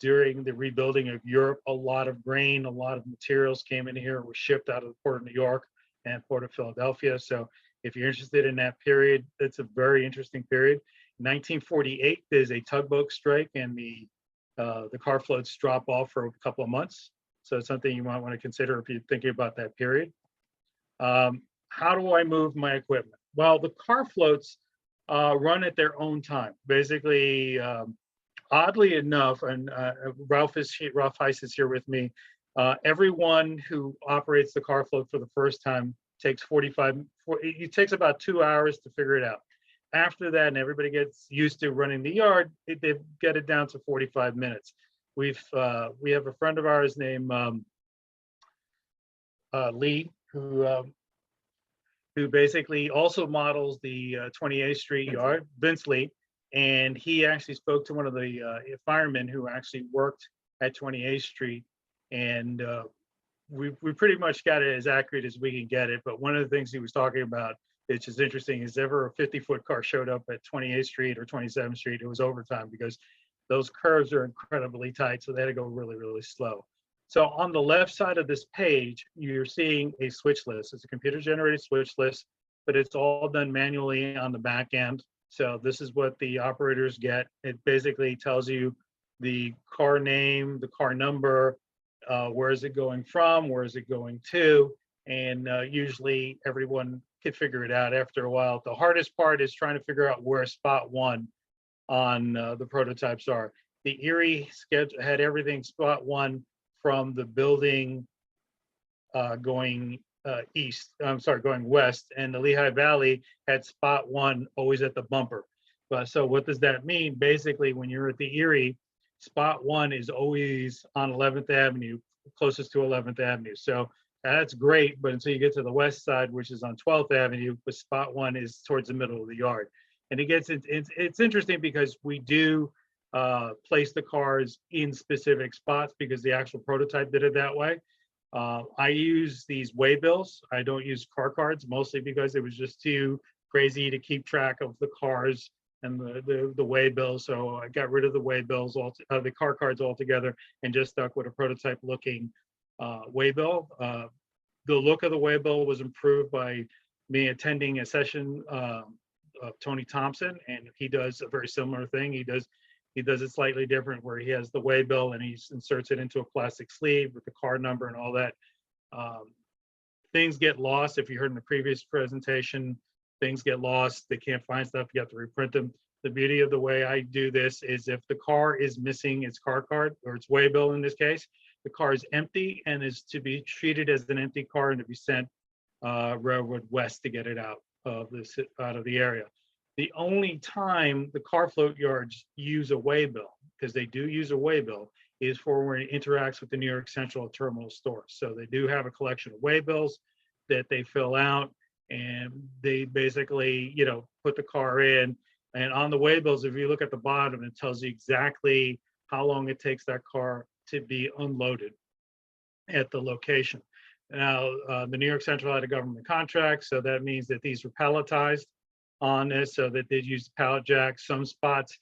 during the rebuilding of Europe. A lot of grain, a lot of materials came in here, were shipped out of the Port of New York and Port of Philadelphia. So if you're interested in that period, it's a very interesting period. 1948, there's a tugboat strike, and the car floats drop off for a couple of months. So it's something you might want to consider if you're thinking about that period. How do I move my equipment? Well, the car floats run at their own time. Basically, oddly enough, and Ralph Heiss is here with me. Everyone who operates the car float for the first time takes it takes about 2 hours to figure it out. After that, and everybody gets used to running the yard, they get it down to 45 minutes. We have a friend of ours named Lee, who basically also models the 28th Street yard, Vince Lee, and he actually spoke to one of the firemen who actually worked at 28th Street, and we pretty much got it as accurate as we can get it. But one of the things he was talking about, which is interesting, is ever a 50-foot car showed up at 28th Street or 27th Street, it was overtime because those curves are incredibly tight, so they had to go really, really slow. So on the left side of this page, you're seeing a switch list. It's a computer-generated switch list, but it's all done manually on the back end. So this is what the operators get. It basically tells you the car name, the car number, where is it going from, where is it going to, and usually everyone can figure it out after a while. The hardest part is trying to figure out where spot 1 on the prototypes are. The Erie schedule had everything spot 1 from the building going going west, and the Lehigh Valley had spot 1 always at the bumper. But so what does that mean? Basically, when you're at the Erie, spot 1 is always on 11th Avenue, closest to 11th Avenue. So that's great, but until you get to the west side, which is on 12th Avenue, but spot 1 is towards the middle of the yard. And it's interesting because we do place the cars in specific spots because the actual prototype did it that way. I use these waybills. I don't use car cards, mostly because it was just too crazy to keep track of the cars and the waybills. So I got rid of the waybills, the car cards altogether, and just stuck with a prototype looking waybill. The look of the waybill was improved by me attending a session of Tony Thompson, and he does a very similar thing. He does it slightly different, where he has the waybill and he inserts it into a plastic sleeve with the car number and all that. Things get lost. If you heard in the previous presentation, things get lost. They can't find stuff. You have to reprint them. The beauty of the way I do this is if the car is missing its car card or its waybill in this case, the car is empty and is to be treated as an empty car and to be sent railroad west to get it out of the area. The only time the car float yards use a waybill, because they do use a waybill, is for when it interacts with the New York Central terminal stores. So they do have a collection of waybills that they fill out, and they basically, put the car in. And on the waybills, if you look at the bottom, it tells you exactly how long it takes that car to be unloaded at the location. Now, the New York Central had a government contract, so that means that these were palletized on this, so that they'd use pallet jacks. Some spots,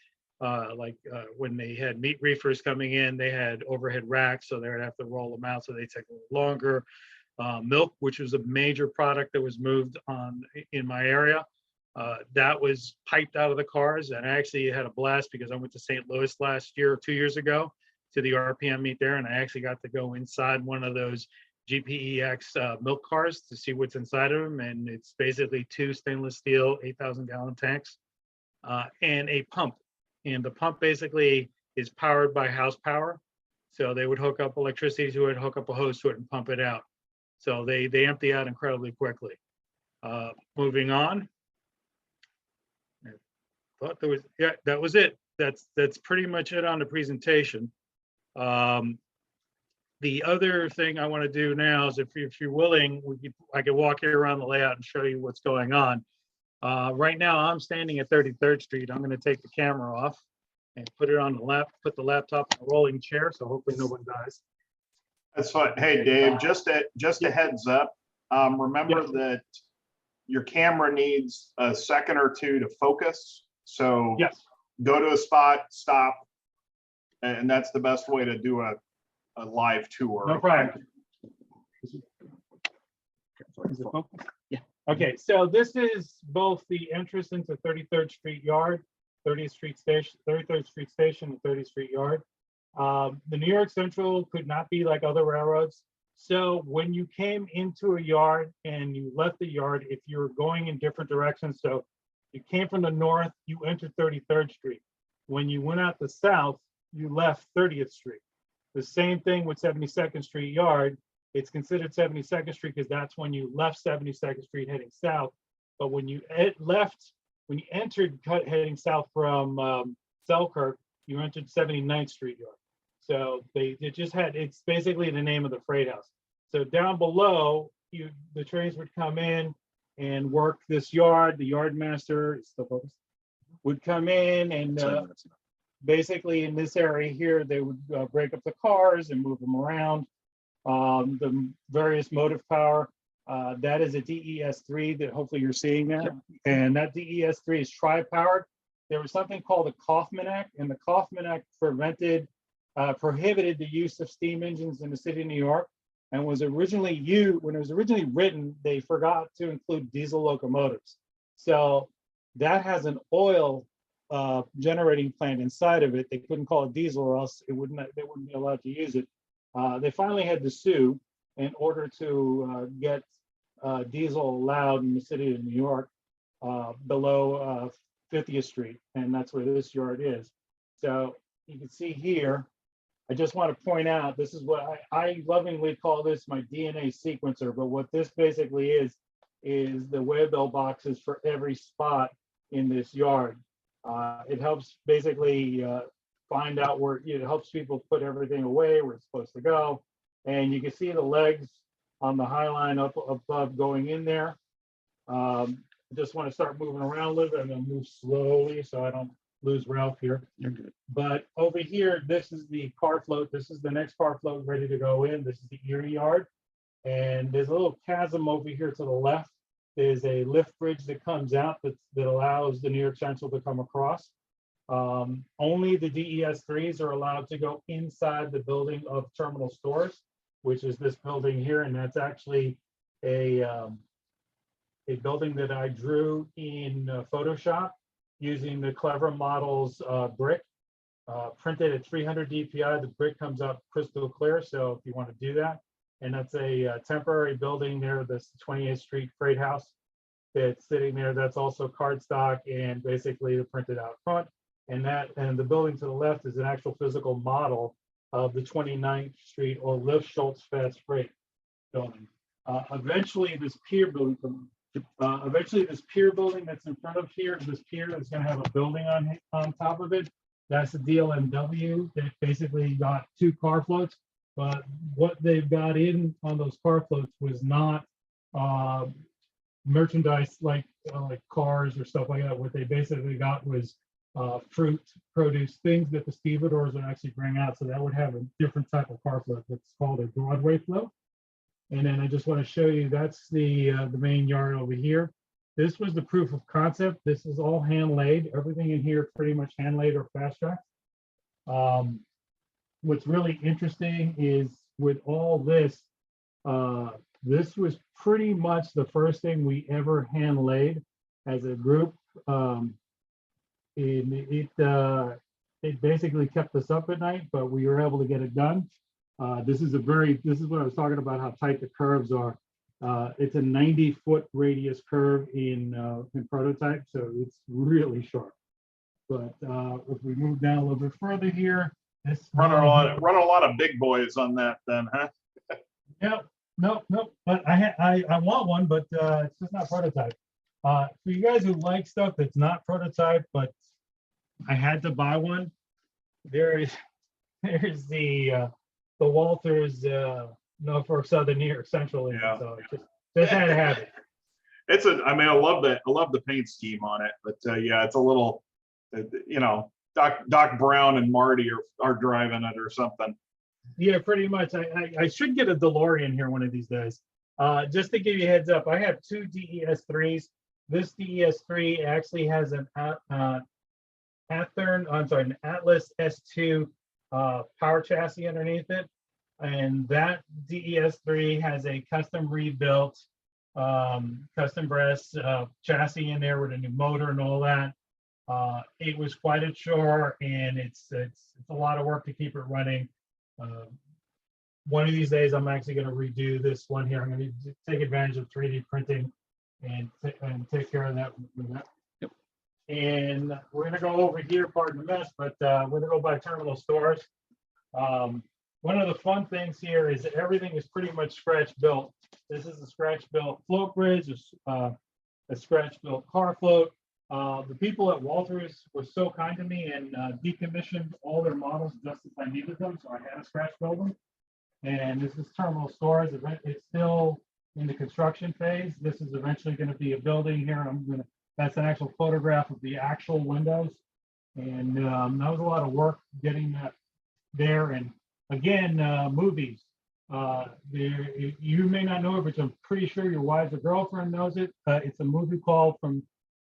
when they had meat reefers coming in, they had overhead racks, so they would have to roll them out, so they take a little longer. Milk, which was a major product that was moved on in my area, that was piped out of the cars. And I actually had a blast because I went to St. Louis last year or 2 years ago to the RPM meet there, and I actually got to go inside one of those GPEX milk cars to see what's inside of them. And it's basically 2 stainless steel 8,000 gallon tanks and a pump. And the pump basically is powered by house power. So they would hook up electricity to it, hook up a hose to it, and pump it out. So they empty out incredibly quickly. Moving on. I thought there was, yeah, that was it. That's pretty much it on the presentation. The other thing I want to do now is, if you're willing, I could walk you around the layout and show you what's going on. Right now, I'm standing at 33rd Street. I'm going to take the camera off and put it on put the laptop in a rolling chair, so hopefully no one dies. That's fine. Hey, Dave, just a heads up. Remember that your camera needs a second or two to focus. So Yes. Go to a spot, stop, and that's the best way to do a live tour. No problem. Is it focused? Yeah. Okay, so this is both the entrance into 33rd Street Yard, 33rd Street Station, and 30th Street Yard. The New York Central could not be like other railroads. So when you came into a yard and you left the yard, if you were going in different directions, so you came from the north, you entered 33rd Street. When you went out the south, you left 30th Street. The same thing with 72nd Street Yard. It's considered 72nd Street because that's when you left 72nd Street heading south. But when you entered heading south from Selkirk, you entered 79th Street Yard. So it's basically the name of the freight house. So down below, the trains would come in and work this yard. The yard master would come in and basically in this area here, they would break up the cars and move them around. The various motive power, that is a DES3 that hopefully you're seeing that. Yep. And that DES3 is tri-powered. There was something called the Kaufman Act, and the Kaufman Act prohibited the use of steam engines in the city of New York, and when it was originally written, they forgot to include diesel locomotives. So that has an oil generating plant inside of it. They couldn't call it diesel, or else they wouldn't be allowed to use it. They finally had to sue in order to get diesel allowed in the city of New York below 50th Street, and that's where this yard is. So you can see here, I just want to point out, this is what I lovingly call this my DNA sequencer, but what this basically is the waybill boxes for every spot in this yard. It helps basically find out where, it helps people put everything away where it's supposed to go. And you can see the legs on the High Line up above going in there. I just want to start moving around a little bit. I'm going to move slowly so I don't lose Ralph here. You're good. But over here, this is the car float. This is the next car float ready to go in. This is the Erie Yard. And there's a little chasm over here to the left. There's a lift bridge that comes out that allows the New York Central to come across. Only the DES3s are allowed to go inside the building of terminal stores, which is this building here. And that's actually a building that I drew in Photoshop using the Clever Models brick, printed at 300 DPI. The brick comes out crystal clear, so if you want to do that. And that's a temporary building there, this 28th Street Freight House that's sitting there. That's also cardstock and basically printed out front. And the building to the left is an actual physical model of the 29th Street or Lift Schultz Fast Freight building. Eventually, this pier building that's in front of here, this pier is going to have a building on top of it. That's the DLMW. They basically got 2 car floats, but what they've got in on those car floats was not merchandise like cars or stuff like that. What they basically got was fruit, produce, things that the stevedores would actually bring out. So that would have a different type of car float that's called a Broadway float. And then I just want to show you, that's the main yard over here. This was the proof of concept. This is all hand laid. Everything in here pretty much hand laid or fast tracked. What's really interesting is with all this, this was pretty much the first thing we ever hand laid as a group. It basically kept us up at night, but we were able to get it done. This is what I was talking about, how tight the curves are. It's a 90-foot radius curve in prototype, so it's really sharp. But if we move down a little bit further here, this Run a lot of big boys on that then, huh? Yep. No. But I want one, but it's just not prototype. For you guys who like stuff that's not prototype, but I had to buy one. There's the Walters Norfolk Southern New York Central. Yeah. So just had to have it. I mean, I love the paint scheme on it, but yeah, it's a little, Doc Brown and Marty are driving it or something. Yeah, pretty much. I should get a DeLorean here one of these days. Just to give you a heads up, I have 2 DES3s. This DES3 actually has an Atlas S2 power chassis underneath it. And that DES3 has a custom rebuilt, custom brass chassis in there with a new motor and all that. It was quite a chore, and it's a lot of work to keep it running. One of these days, I'm actually going to redo this one here. I'm going to take advantage of 3D printing and take care of that. Yep. And we're going to go over here, pardon the mess, but we're going to go by terminal stores. One of the fun things here is that everything is pretty much scratch built. This is a scratch built float bridge, a scratch built car float. The people at Walters were so kind to me and decommissioned all their models just as I needed them, so I had a scratch build them. And this is terminal stores. It's still in the construction phase. This is eventually going to be a building here. That's an actual photograph of the actual windows. And that was a lot of work getting that there. And again, movies. You may not know it, but I'm pretty sure your wives or girlfriend knows it. It's a movie called from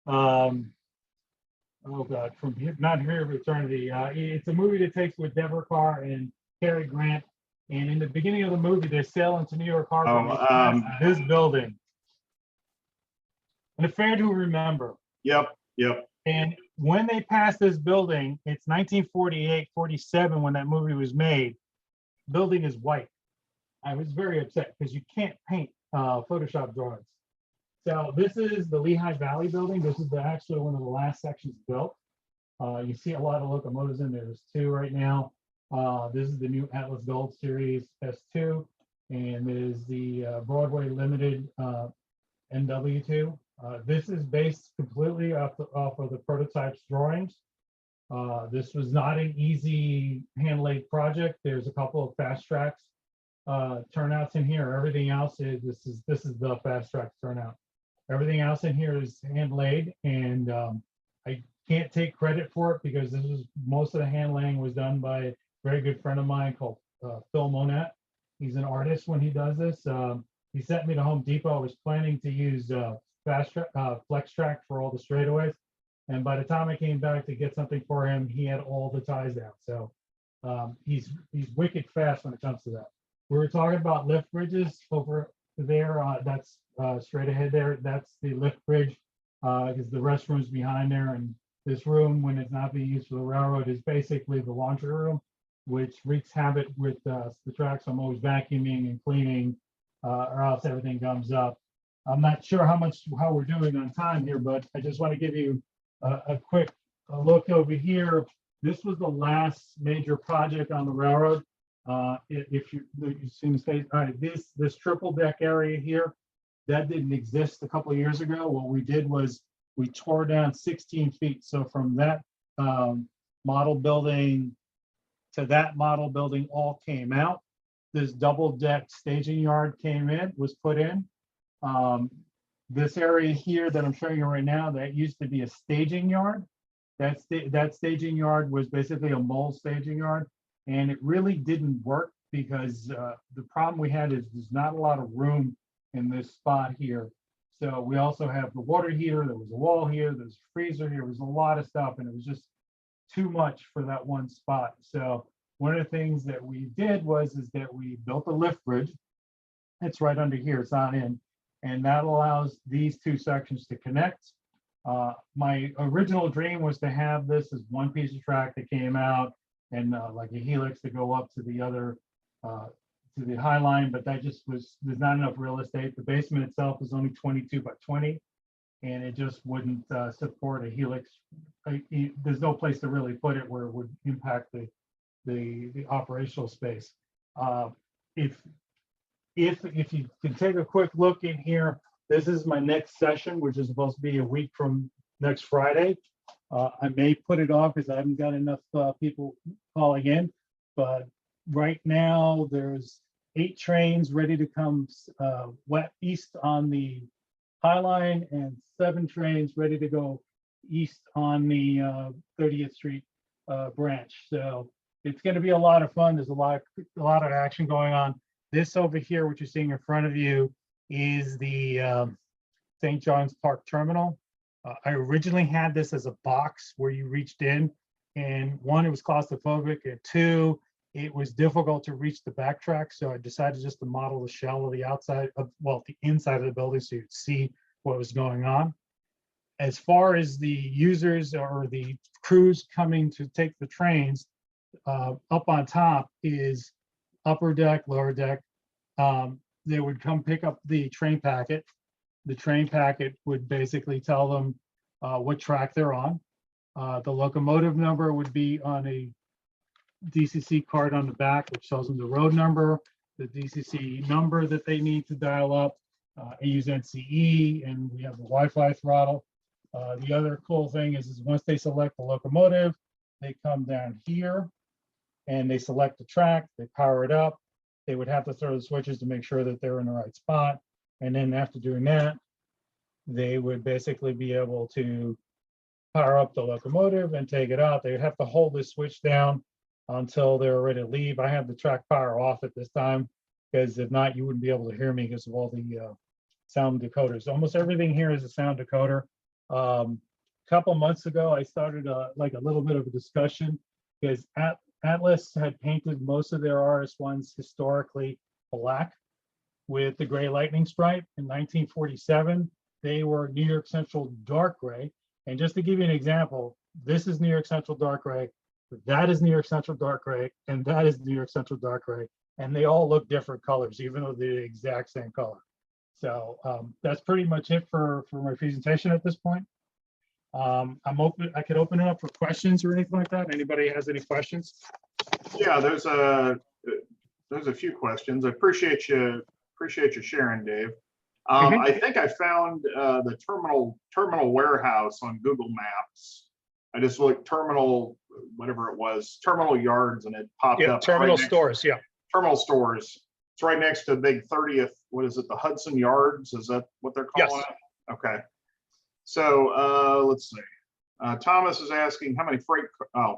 Not Here of Eternity. It's a movie that takes with Deborah Carr and Cary Grant. And in the beginning of the movie, they're sailing to New York Harbor. This building. And a fan who remember. Yep. And when they passed this building, it's 1948, 47 when that movie was made. Building is white. I was very upset because you can't paint Photoshop drawings. So this is the Lehigh Valley building. This is actually one of the last sections built. You see a lot of locomotives in there. There's 2 right now. This is the new Atlas Gold Series S2, and there's the Broadway Limited NW2. This is based completely off of the prototype's drawings. This was not an easy hand-laid project. There's a couple of fast tracks turnouts in here. Everything else is this is the fast track turnout. Everything else in here is hand-laid, and I can't take credit for it because most of the hand laying was done by a very good friend of mine called Phil Monette. He's an artist when he does this. He sent me to Home Depot. I was planning to use Flex Track for all the straightaways. And by the time I came back to get something for him, he had all the ties out. So he's wicked fast when it comes to that. We were talking about lift bridges over there. That's straight ahead there. That's the lift bridge because the restroom's behind there. And this room, when it's not being used for the railroad, is basically the laundry room, which wreaks havoc with the tracks. I'm always vacuuming and cleaning or else everything gums up. I'm not sure how we're doing on time here, but I just want to give you a quick look over here. This was the last major project on the railroad. If you've seen the stage, all right, this triple deck area here, that didn't exist a couple of years ago. What we did was we tore down 16 feet. So from that model building to that model building all came out. This double deck staging yard was put in. This area here that I'm showing you right now, that used to be a staging yard. That staging yard was basically a mole staging yard, and it really didn't work because the problem we had is there's not a lot of room in this spot here. So we also have the water heater, there was a wall here, there's a freezer here, there was a lot of stuff, and it was just too much for that one spot. So one of the things that we did is that we built a lift bridge. It's right under here, it's not in, and that allows these two sections to connect. My original dream was to have this as one piece of track that came out and like a helix to go up to the other, to the High Line, but that just there's not enough real estate. The basement itself is only 22 by 20, and it just wouldn't support a helix. There's no place to really put it where it would impact the operational space. If you can take a quick look in here, this is my next session, which is supposed to be a week from next Friday. I may put it off because I haven't got enough people calling in, but right now there's 8 trains ready to come east on the High Line and 7 trains ready to go east on the 30th Street branch. So it's going to be a lot of fun. There's a lot of action going on. This over here, what you're seeing in front of you, is the St. John's Park Terminal. I originally had this as a box where you reached in, and 1, it was claustrophobic, and 2, it was difficult to reach the backtrack. So I decided just to model the shell of the outside of, well, the inside of the building so you'd see what was going on. As far as the users or the crews coming to take the trains, up on top is upper deck, lower deck. They would come pick up the train packet. The train packet would basically tell them what track they're on. The locomotive number would be on a DCC card on the back, which tells them the road number, the DCC number that they need to dial up. I use NCE, and we have the Wi-Fi throttle. The other cool thing is once they select the locomotive, they come down here and they select the track, they power it up. They would have to throw the switches to make sure that they're in the right spot. And then after doing that, they would basically be able to power up the locomotive and take it out. They would have to hold this switch down until they're ready to leave. I have the track power off at this time, because if not, you wouldn't be able to hear me because of all the sound decoders. Almost everything here is a sound decoder. A couple months ago, I started like a little bit of a discussion because Atlas had painted most of their RS1s historically black with the gray lightning stripe. In 1947, they were New York Central dark gray. And just to give you an example, this is New York Central dark gray, that is New York Central dark gray, and that is New York Central dark gray. And they all look different colors, even though they're the exact same color. So that's pretty much it for my presentation at this point. I'm open. I could open it up for questions or anything like that. Anybody has any questions? Yeah, there's a few questions. I appreciate you sharing, Dave. I think I found the terminal warehouse on Google Maps. I just looked terminal, whatever it was, terminal yards, and it popped up. Terminal stores. Yeah. Terminal stores. It's right next to big 30th. What is it? The Hudson Yards? Is that what they're calling it? Okay. So let's see. Thomas is asking how many freight. Oh,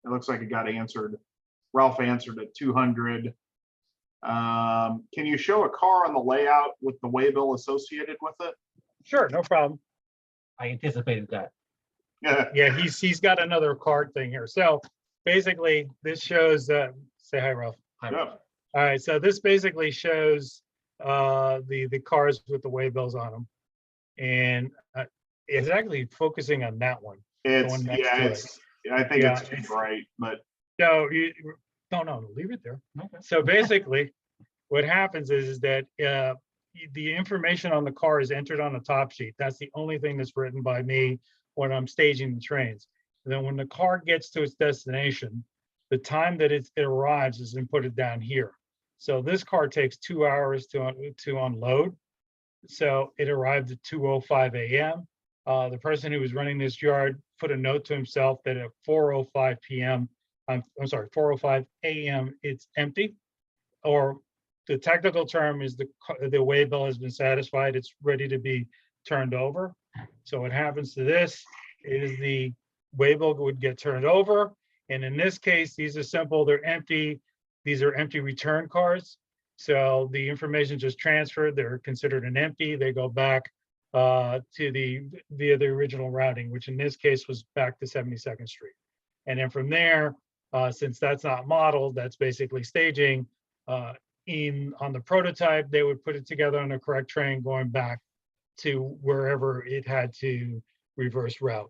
it looks like it got answered. Ralph answered at 200. Can you show a car on the layout with the waybill associated with it? Sure, no problem. I anticipated that. Yeah, he's got another card thing here. So basically, this shows. Say hi, Ralph. Hi, Yeah. Ralph. All right, so this basically shows the cars with the waybills on them, and it's actually focusing on that one. It's next yeah, to it. it's I think Yeah, it's too bright, but No, you no, leave it there. Okay. So basically, what happens is that the information on the car is entered on the top sheet. That's the only thing that's written by me when I'm staging the trains. And then when the car gets to its destination, The time that it arrives is inputted down here. So this car takes 2 hours to unload. So it arrived at 2:05 a.m. The person who was running this yard put a note to himself that at 4:05 p.m., I'm sorry, 4:05 a.m., it's empty. Or the technical term is the waybill has been satisfied, it's ready to be turned over. So what happens to this is the waybill would get turned over. And in this case, these are simple, they're empty. These are empty return cards. So the information just transferred, they're considered an empty, they go back via the original routing, which in this case was back to 72nd Street. And then from there, since that's not modeled, that's basically staging. On the prototype, they would put it together on the correct train going back to wherever it had to reverse route.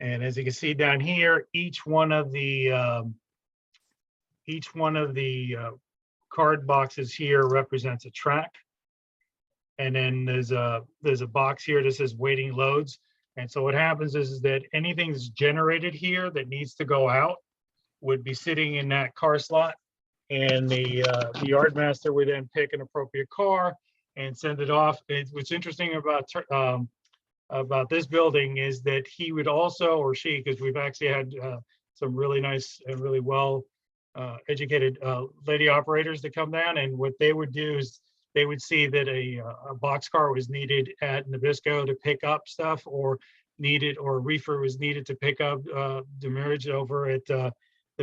And as you can see down here, each one of the card boxes here represents a track. And then there's a box here that says waiting loads. And so what happens is that anything that's generated here that needs to go out would be sitting in that car slot. And the yard master would then pick an appropriate car and send it off. What's interesting about this building is that he would also, or she, because we've actually had some really nice and really well educated lady operators to come down, and what they would do is they would see that a boxcar was needed at Nabisco to pick up stuff, or a reefer was needed to pick up demurrage over at the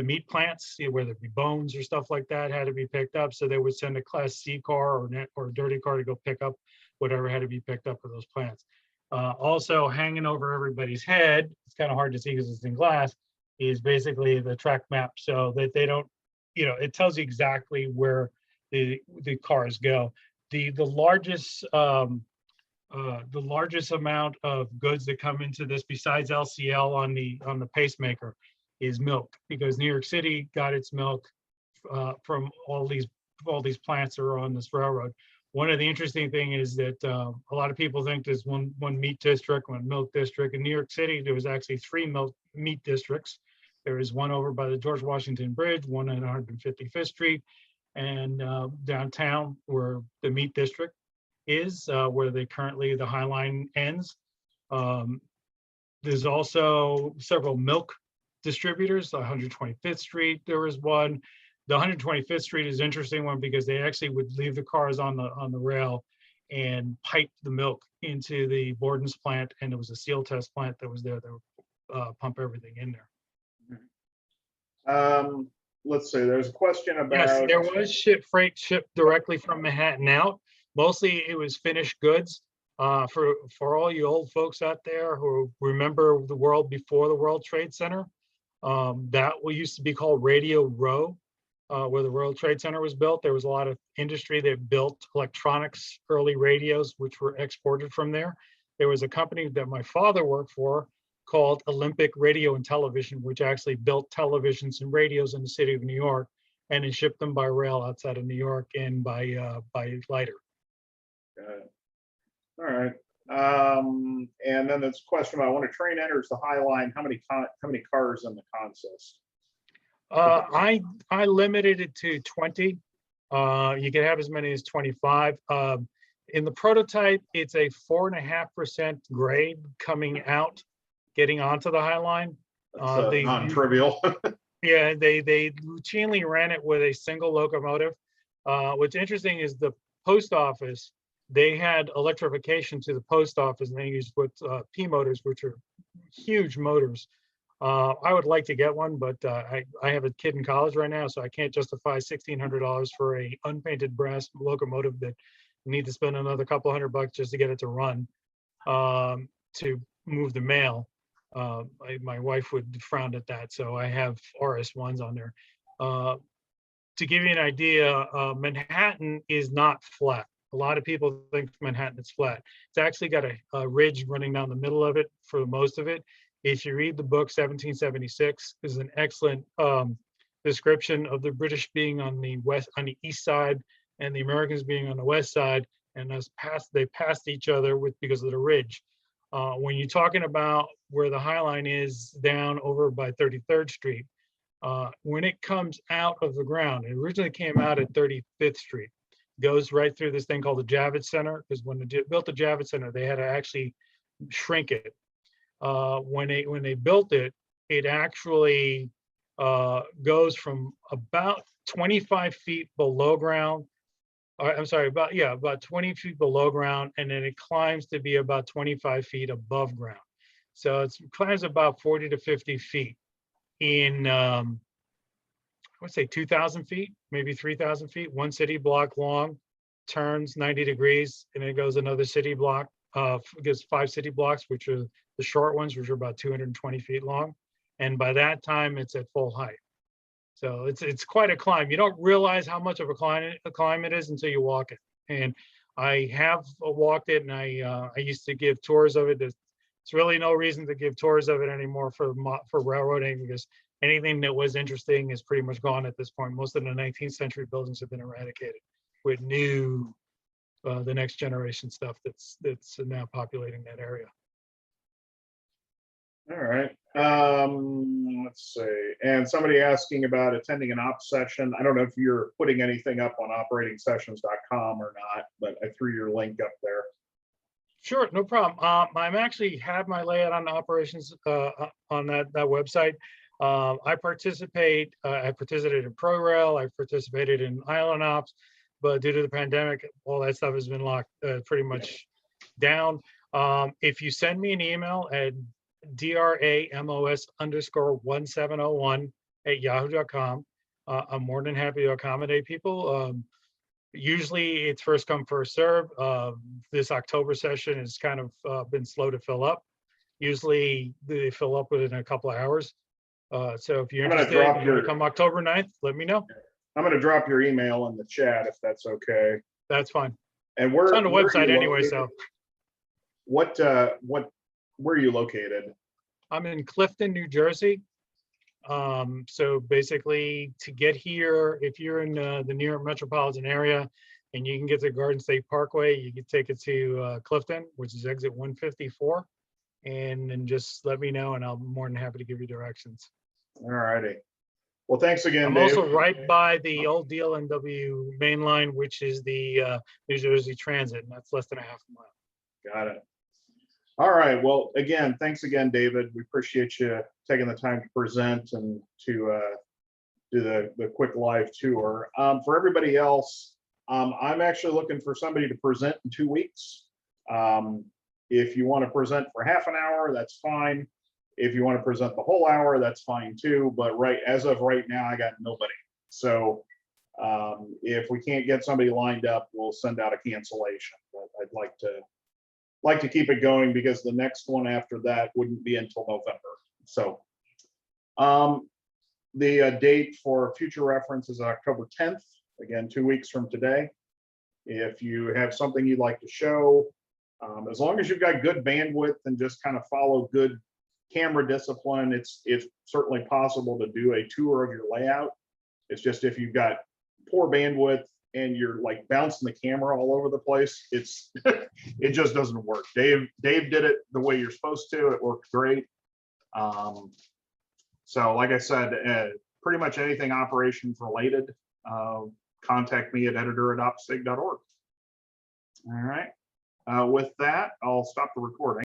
meat plants, whether it be bones or stuff like that had to be picked up. So they would send a Class C car or a dirty car to go pick up whatever had to be picked up for those plants. Also hanging over everybody's head, it's kind of hard to see because it's in glass, is basically the track map, so that they don't, it tells you exactly where the cars go. The largest amount of goods that come into this, besides LCL on the pacemaker, is milk, because New York City got its milk from all these plants that are on this railroad. One of the interesting things is that a lot of people think there's one meat district, one milk district. In New York City, there was actually 3 meat districts. There is one over by the George Washington Bridge, one at 155th Street, and downtown where the meat district is, where the High Line ends. There's also several milk distributors. 125th Street, there was one. The 125th Street is an interesting one because they actually would leave the cars on the rail and pipe the milk into the Borden's plant, and it was a seal test plant that was there that would pump everything in there. Let's see, there's a question about. Yes, there was freight shipped directly from Manhattan out. Mostly it was finished goods. For all you old folks out there who remember the world before the World Trade Center, that used to be called Radio Row. Where the World Trade Center was built, there was a lot of industry that built electronics, early radios, which were exported from there. There was a company that my father worked for called Olympic Radio and Television, which actually built televisions and radios in the city of New York, and it shipped them by rail outside of New York and by lighter. All right. And then this question about when a train enters the High Line, how many cars in the consist? I limited it to 20. You can have as many as 25. In the prototype, it's a 4.5% grade coming out, getting onto the High Line. That's non-trivial. Yeah, they routinely ran it with a single locomotive. What's interesting is the post office, they had electrification to the post office, and they used P motors, which are huge motors. I would like to get one, but I have a kid in college right now, so I can't justify $1,600 for a unpainted brass locomotive that you need to spend another couple $100 just to get it to run, to move the mail. My wife would frown at that, so I have RS1s on there. To give you an idea, Manhattan is not flat. A lot of people think Manhattan is flat. It's actually got a ridge running down the middle of it for most of it. If you read the book 1776, is an excellent description of the British being on the east side and the Americans being on the west side, and they passed each other because of the ridge. When you're talking about where the High Line is down over by 33rd Street, when it comes out of the ground, it originally came out at 35th Street, goes right through this thing called the Javits Center, because when they built the Javits Center, they had to actually shrink it. When they built it, it actually goes from about 25 feet below ground. I'm sorry, about 20 feet below ground, and then it climbs to be about 25 feet above ground. So it climbs about 40 to 50 feet in, I would say 2,000 feet, maybe 3,000 feet, one city block long, turns 90 degrees, and it goes another city block, gives 5 city blocks, which are the short ones, which are about 220 feet long. And by that time, it's at full height. So it's quite a climb. You don't realize how much of a climb it is until you walk it. And I have walked it, and I used to give tours of it. There's really no reason to give tours of it anymore for railroading, because anything that was interesting is pretty much gone at this point. Most of the 19th century buildings have been eradicated with new, the next generation stuff that's now populating that area. All right. Let's see. And somebody asking about attending an ops session. I don't know if you're putting anything up on operatingsessions.com or not, but I threw your link up there. Sure, no problem. I'm actually have my layout on the operations on that website. I participated in ProRail, I participated in Island Ops, but due to the pandemic, all that stuff has been locked pretty much down. If you send me an email at dramos_1701@yahoo.com, I'm more than happy to accommodate people. Usually it's first come, first serve. This October session has kind of been slow to fill up. Usually they fill up within a couple of hours. So if you're interested, you're gonna come October 9th, let me know. I'm going to drop your email in the chat if that's okay. That's fine. And we're It's on the website anyway, so. Where are you located? I'm in Clifton, New Jersey. So basically to get here, if you're in the New York metropolitan area and you can get to Garden State Parkway, you can take it to Clifton, which is exit 154. And then just let me know and I'll be more than happy to give you directions. All righty. Well, thanks again, I'm Dave. also right by the old DLNW main line, which is the New Jersey Transit, and that's less than a half a mile. Got it. All right. Well, again, thanks again, David. We appreciate you taking the time to present and to do the quick live tour. For everybody else, I'm actually looking for somebody to present in 2 weeks. If you want to present for half an hour, that's fine. If you want to present the whole hour, that's fine too. But as of right now, I got nobody. So if we can't get somebody lined up, we'll send out a cancellation. But I'd like to keep it going because the next one after that wouldn't be until November. So the date for future reference is October 10th, again, 2 weeks from today. If you have something you'd like to show, as long as you've got good bandwidth and just kind of follow good camera discipline, it's certainly possible to do a tour of your layout. It's just if you've got poor bandwidth and you're like bouncing the camera all over the place, it just doesn't work. Dave did it the way you're supposed to. It worked great. So like I said, pretty much anything operations related, contact me at editor@opsig.org. All right. With that, I'll stop the recording.